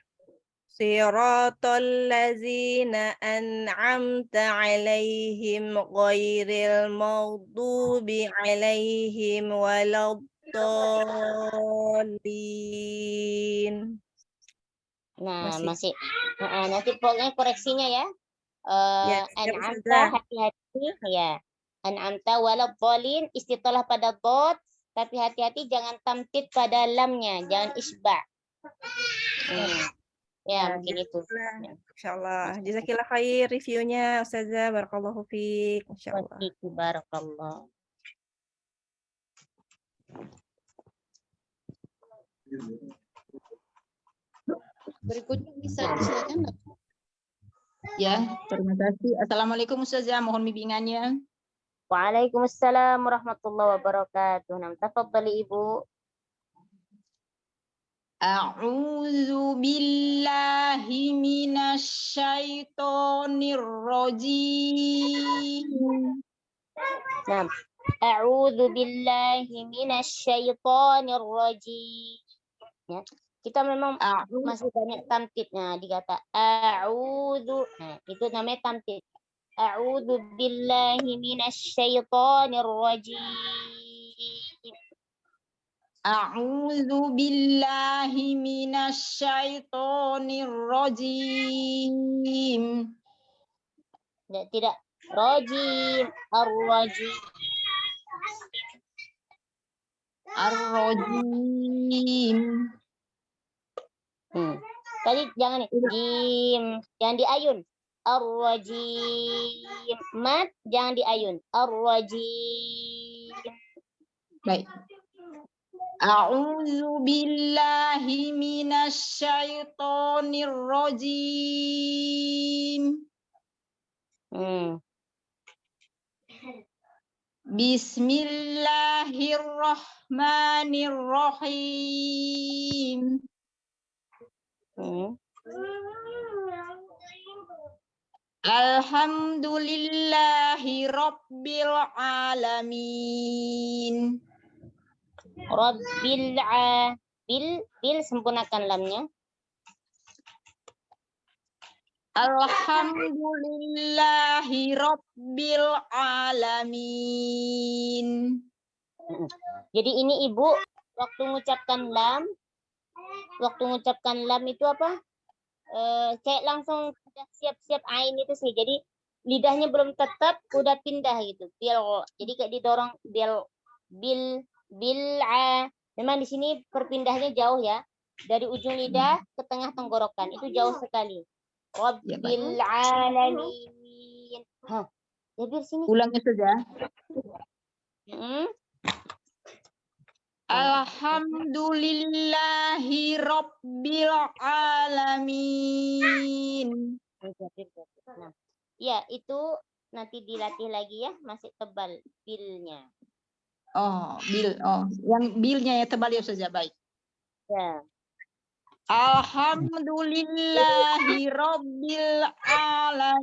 Siratal ladzina an'amta 'alaihim ghairil maghdubi 'alaihim waladdallin. Nah, Masih. nanti pokoknya koreksinya ya. Ya, siap An'amta, Ustazah. hati-hati ya. An'amta waladhdallin istitalah pada dot, tapi hati-hati jangan tamtid pada lamnya, jangan isba. Ya, mungkin itu. Insyaallah. Jazakillah khair reviewnya Ustazah. Barakallahu fiik. Insyaallah. Wasiku barakallah. Berikutnya bisa disilakan. Ya, terima kasih. Assalamualaikum Ustazah, mohon bimbingannya. Waalaikumsalam warahmatullahi wabarakatuh. Nah, tafadhali Ibu. A'udzu billahi minasyaitonir rajim. Nah, a'udzu billahi minasyaitonir rajim. Ya, kita memang masih banyak tamtidnya dikata a'udzu. Nah, itu namanya tamtid. A'udzu billahi minasyaitonir rajim. A'udzu billahi minasyaitonir rajim. Tidak rajim, ar-rajim. Ar-rajim. Tadi jangan jim, jangan diayun. Ar-rajim. Mat jangan diayun. Ar-rajim. Baik. A'udzu billahi minasyaitonir rajim. Bismillahirrahmanirrahim. Alhamdulillahi rabbil alamin. Rabbil bil sempurnakan lamnya. Alhamdulillahi rabbil alamin. Jadi ini Ibu waktu mengucapkan lam itu apa? Kayak langsung udah siap-siap ain itu sih. Jadi lidahnya belum tetap udah pindah gitu. Jadi kayak didorong bil memang di sini perpindahnya jauh ya. Dari ujung lidah ke tengah tenggorokan. Itu jauh sekali. Rabbil alamin. Ya biar sini. Ulangnya saja. Alhamdulillahi rabbil alamin. Ya, itu nanti dilatih lagi ya, masih tebal bilnya. Oh, bil. Oh, yang bilnya ya tebal ya saja, baik. Ya. Alhamdulillahi rabbil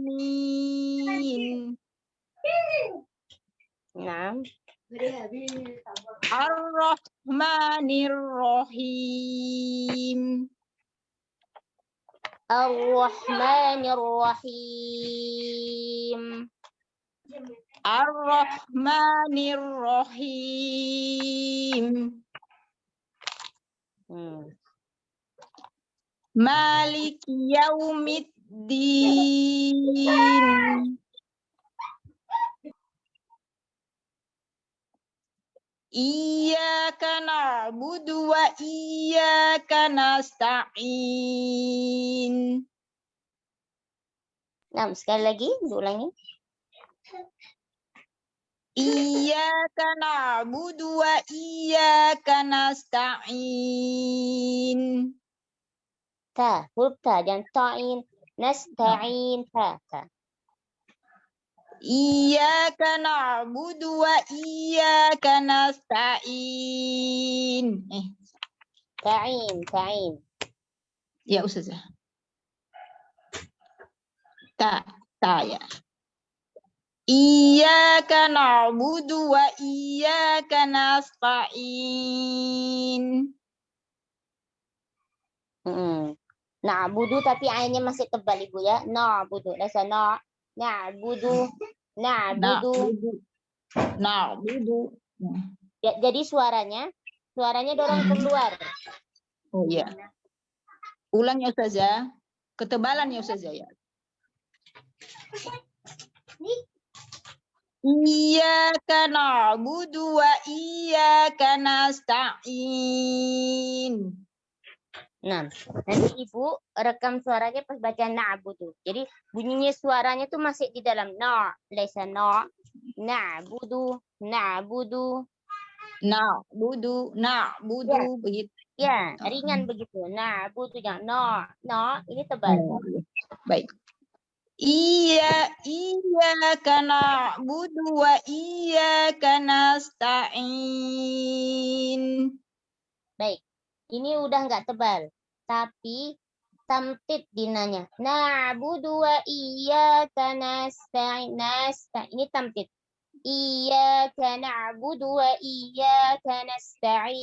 alamin. Nah. Ar-Rahmanir-Rahim. Ar-Rahmanir-Rahim. Ar-Rahmanir-Rahim. Maliki yaumiddin. Iyyaka na'budu wa iyyaka nasta'in. Nah, sekali lagi diulangi. Iyyaka na'budu wa iyyaka nasta'in. Ta, huruf ta, jangan ta'in. Nasta'in, ta. Iyyaka na'budu wa iyyaka nasta'in. Ta'in. Ya, Ustazah. Ta ya. Iyyaka na'budu wa iyyaka nasta'in. Na'budu tapi ainnya masih tebal Ibu ya. Na'budu. Rasa na'budu. Jadi suaranya dorong keluar. Oh iya. Ulang ya Ustazah. Ketebalan ya Ustazah ya. Iyyaka na'budu wa iyyaka nasta'in. Nah, nanti Ibu rekam suaranya pas baca na'budu. Jadi bunyinya suaranya tuh masih di dalam laisa na'budu. Na'budu Ya, begitu. ya, ringan begitu. Na'budu jangan ini tebal. Baik. Iyyaka na'budu wa iyyaka nasta'in. Baik. Ini udah nggak tebal, tapi tamtid dinanya. Na'budu wa iyyaka nasta'in. Ini tamtid. Iyyaka na'budu wa iyyaka nasta'in.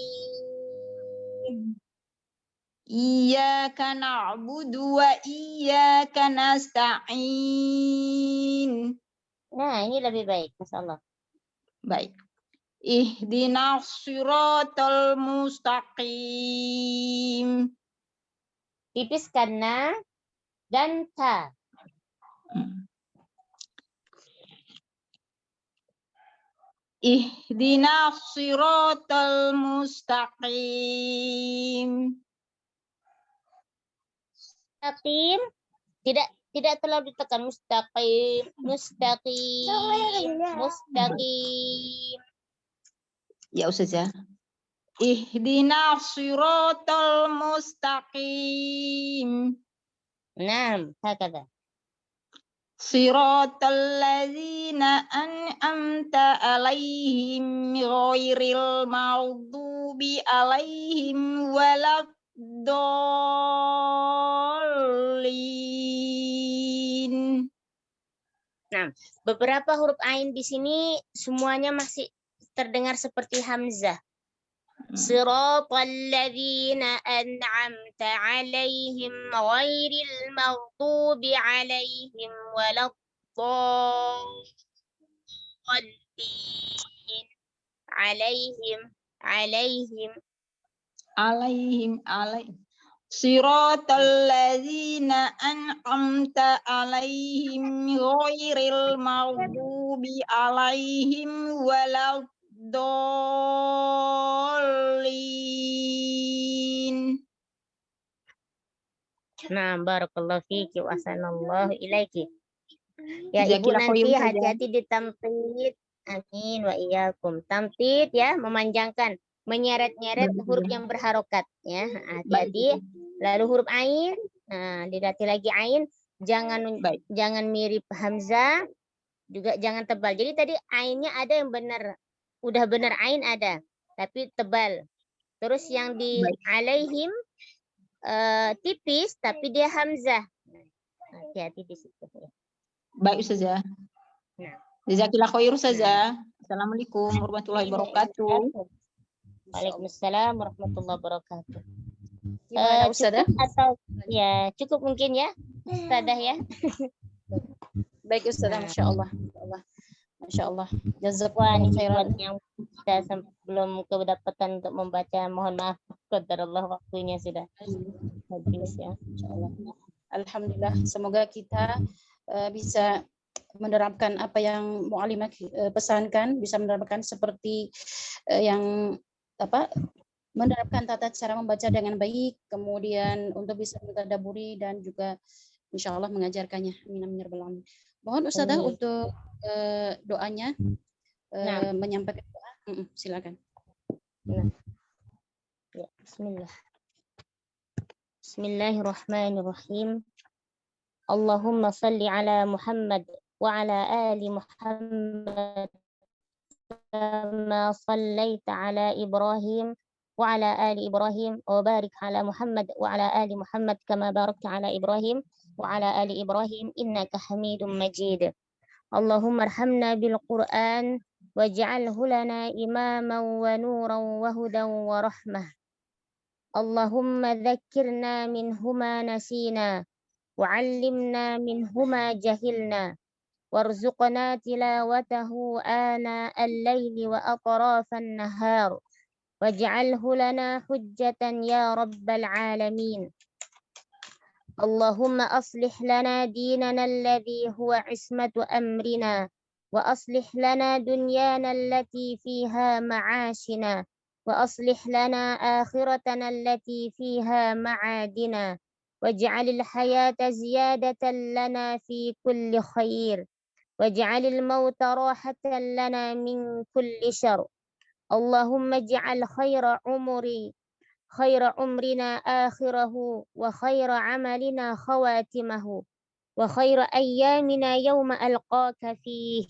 Iyyaka na'budu wa iyyaka nasta'in. Nah, ini lebih baik, Masya Allah. Baik. Ihdinas siratal mustaqim. Tipiskan na dan ta. Ihdinas siratal mustaqim. Mustaqim tidak terlalu ditekan. Mustaqim. Ya Ustazah. Ihdinas siratal mustaqim. Naam, hakada. Siratal ladzina an'amta alaihim ghairil maghdubi alaihim waladdallin. Nah, beberapa huruf ain di sini semuanya masih terdengar seperti hamzah. Siratal ladzina an'amta alaihim ghairil maghdubi alaihim waladdallin. Alaihim. Siratal ladzina an'amta alaihim ghairil maghdubi alaihim waladdallin. Nah, barakallahu fiki wa ahsanallahu ilaiki. Ya, Ibu nanti hati-hati ditamtid. Amin wa iyyakum. Tamtid ya, memanjangkan, menyeret-nyeret huruf yang berharokat ya. Hati-hati. Lalu huruf ain, nah dilatih lagi ain, jangan mirip hamzah, juga jangan tebal. Jadi tadi ainnya ada yang benar, udah benar ain ada, tapi tebal. Terus yang di alaihim tipis tapi dia hamzah. Hati-hati di situ ya. Baik Ustazah. Nah. Jazakillah khair Ustazah. Assalamualaikum warahmatullahi wabarakatuh. Waalaikumsalam warahmatullahi wabarakatuh. Gimana Ustazah? Atau ya cukup mungkin ya Ustazah ya. Baik Ustazah, Masya Allah. Masya Allah. Jazakallahu khairan. Yang kita belum kedapatan untuk membaca, mohon maaf. Qadarullah waktunya sudah habis ya. Insyaallah. Alhamdulillah, semoga kita bisa menerapkan apa yang Mu'allimah pesankan, bisa menerapkan seperti yang menerapkan tata cara membaca dengan baik, kemudian untuk bisa mentadaburi dan juga insya Allah mengajarkannya. Amin ya rabbal alamin. Mohon Ustazah untuk doanya, menyampaikan doa. Silakan. Ya, Bismillahirrahmanirrahim. Allahumma salli ala Muhammad wa ala ali Muhammad kama sallaita ala Ibrahim wa ala ali Ibrahim wa barik ala Muhammad wa ala ali Muhammad kama barakta ala Ibrahim wa ala ali Ibrahim innaka Hamidum Majid. Allahumma arhamna bil Qur'an waj'alhu lana imaman wa nuran wa hudan wa rahmah. Allahumma dhakkirna minhuma nasina وعلمنا منهما جهلنا وارزقنا تلاوته آناء الليل وأطراف النهار واجعله لنا حجة يا رب العالمين. اللهم أصلح لنا ديننا الذي هو عصمة أمرنا، وأصلح لنا دنيانا التي فيها معاشنا، وأصلح لنا آخرتنا التي فيها معادنا، واجعل الحياة زيادة لنا في كل خير، واجعل الموت راحة لنا من كل شر. اللهم اجعل خير عمرنا آخره، وخير عملنا خواتمه، وخير أيامنا يوم ألقاك فيه.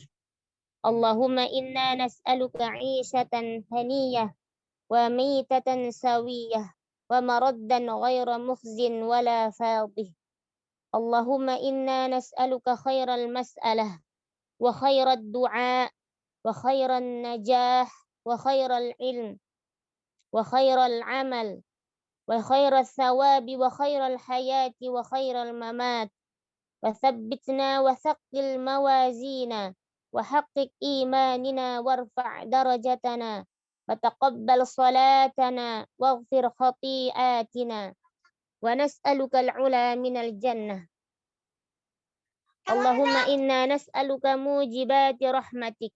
اللهم إنا نسألك عيشة هنية، وميتة سوية، ومردا غير مخز ولا فاضح. اللهم إنا نسألك خير المسألة، وخير الدعاء، وخير النجاح، وخير العلم، وخير العمل، وخير الثواب، وخير الحياة، وخير الممات. وثبتنا وثقل موازينا، وحقق إيماننا، وارفع درجتنا، وتقبل صلاتنا، واغفر خطيئاتنا، ونسألك العلا من الجنة. اللهم إنا نسألك موجبات رحمتك،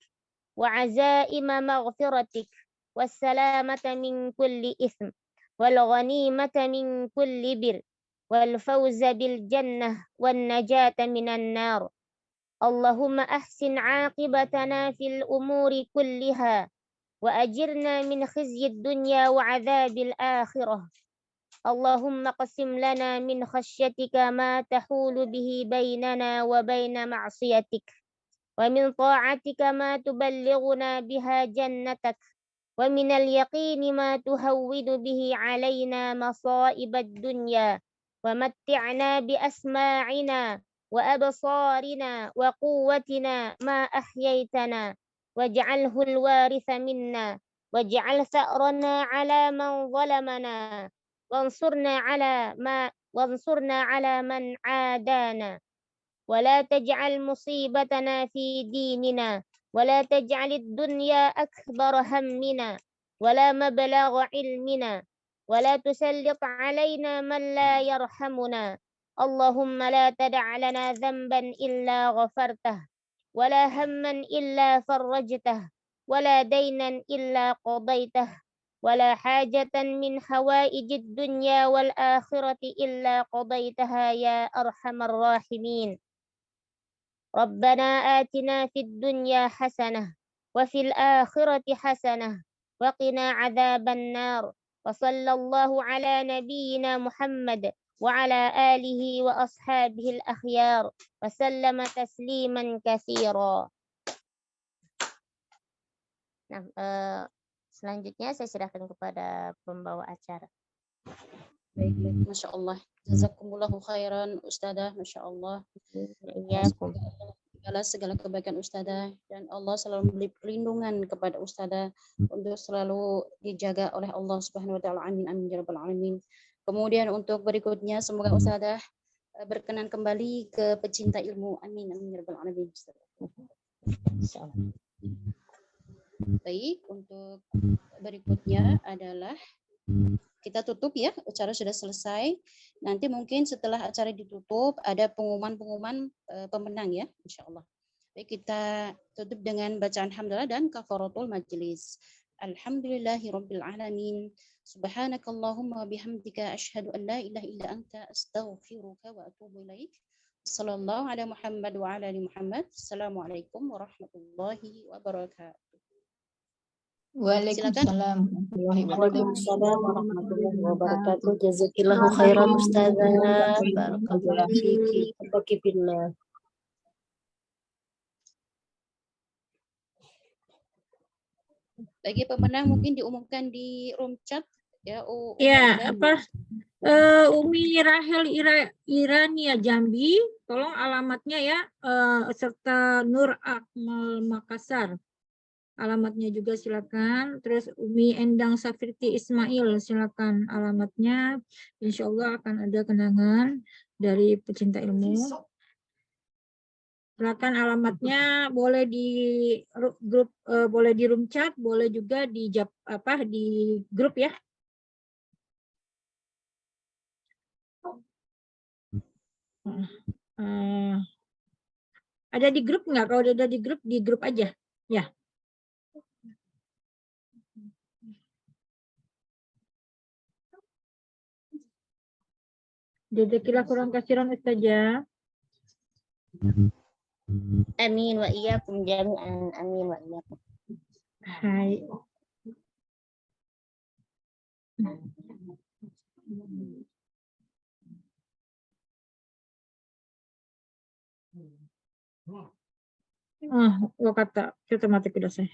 وعزائم مغفرتك، والسلامة من كل إثم، والغنيمة من كل بر، والفوز بالجنة، والنجاة من النار. اللهم أحسن عاقبتنا في الأمور كلها، وأجرنا من خزي الدنيا وعذاب الآخرة. اللهم اقسم لنا من خشيتك ما تحول به بيننا وبين معصيتك، ومن طاعتك ما تبلغنا بها جنتك، ومن اليقين ما تهون به علينا مصائب الدنيا، ومتعنا بأسماعنا وأبصارنا وقوتنا ما أحييتنا، واجعله الوارث منا، واجعل ثأرنا على من ظلمنا، وانصرنا على من عادانا، ولا تجعل مصيبتنا في ديننا، ولا تجعل الدنيا أكبر همنا، ولا مبلغ علمنا، ولا تسلط علينا من لا يرحمنا. اللهم لا تدع لنا ذنبا إلا غفرته، ولا هما إلا فرجته، ولا دينا إلا قضيته، ولا حاجة من حوائج الدنيا والآخرة إلا قضيتها يا أرحم الراحمين. ربنا آتنا في الدنيا حسنة، وفي الآخرة حسنة، وقنا عذاب النار. وصلى الله على نبينا محمد وعلى آله وأصحابه الأخيار، وسلم تسليما كثيرا. Nah, selanjutnya saya serahkan kepada pembawa acara. Baik, Masya Allah. Jazakumullahu khairan Ustadzah, Masya Allah. Iya, Segala kebaikan Ustadzah, dan Allah selalu memberi perlindungan kepada Ustadzah untuk selalu dijaga oleh Allah Subhanahu wa taala. Amin amin ya rabbal alamin. Kemudian untuk berikutnya semoga Ustadzah berkenan kembali ke pecinta ilmu. Amin amin ya rabbal alamin. Baik, untuk berikutnya adalah kita tutup ya, acara sudah selesai. Nanti mungkin setelah acara ditutup ada pengumuman pemenang ya, insya Allah. Baik, kita tutup dengan bacaan hamdalah dan kafaratul majlis. Alhamdulillahirabbil alamin. Subhanakallahumma bihamdika asyhadu an la ilaha illa anta astaghfiruka wa atubu ilaik. Sallallahu ala Muhammad wa ala ali Muhammad. Assalamualaikum warahmatullahi wabarakatuh. Waalaikumsalam warahmatullahi wabarakatuh. Jazakillahu khairan Ustazah. Barakallahu fiki. Barakallahu. Bagi pemenang mungkin diumumkan di room chat ya. Ya, Umi Rahel Irania Jambi, tolong alamatnya ya, serta Nur Akmal Makassar. Alamatnya juga silakan. Terus Umi Endang Safirti Ismail, silakan alamatnya. Insya Allah akan ada kenangan dari pecinta ilmu. Silakan alamatnya, boleh di grup, boleh di room chat, boleh juga di di grup ya. Ada di grup nggak? Kalau udah ada di grup aja. Ya. Jazakillah khairan katsiran Ustazah. Amin wa iyyakum jami'an. Amin wa iyyakum. Hai. Lo kata kita mati kudasnya.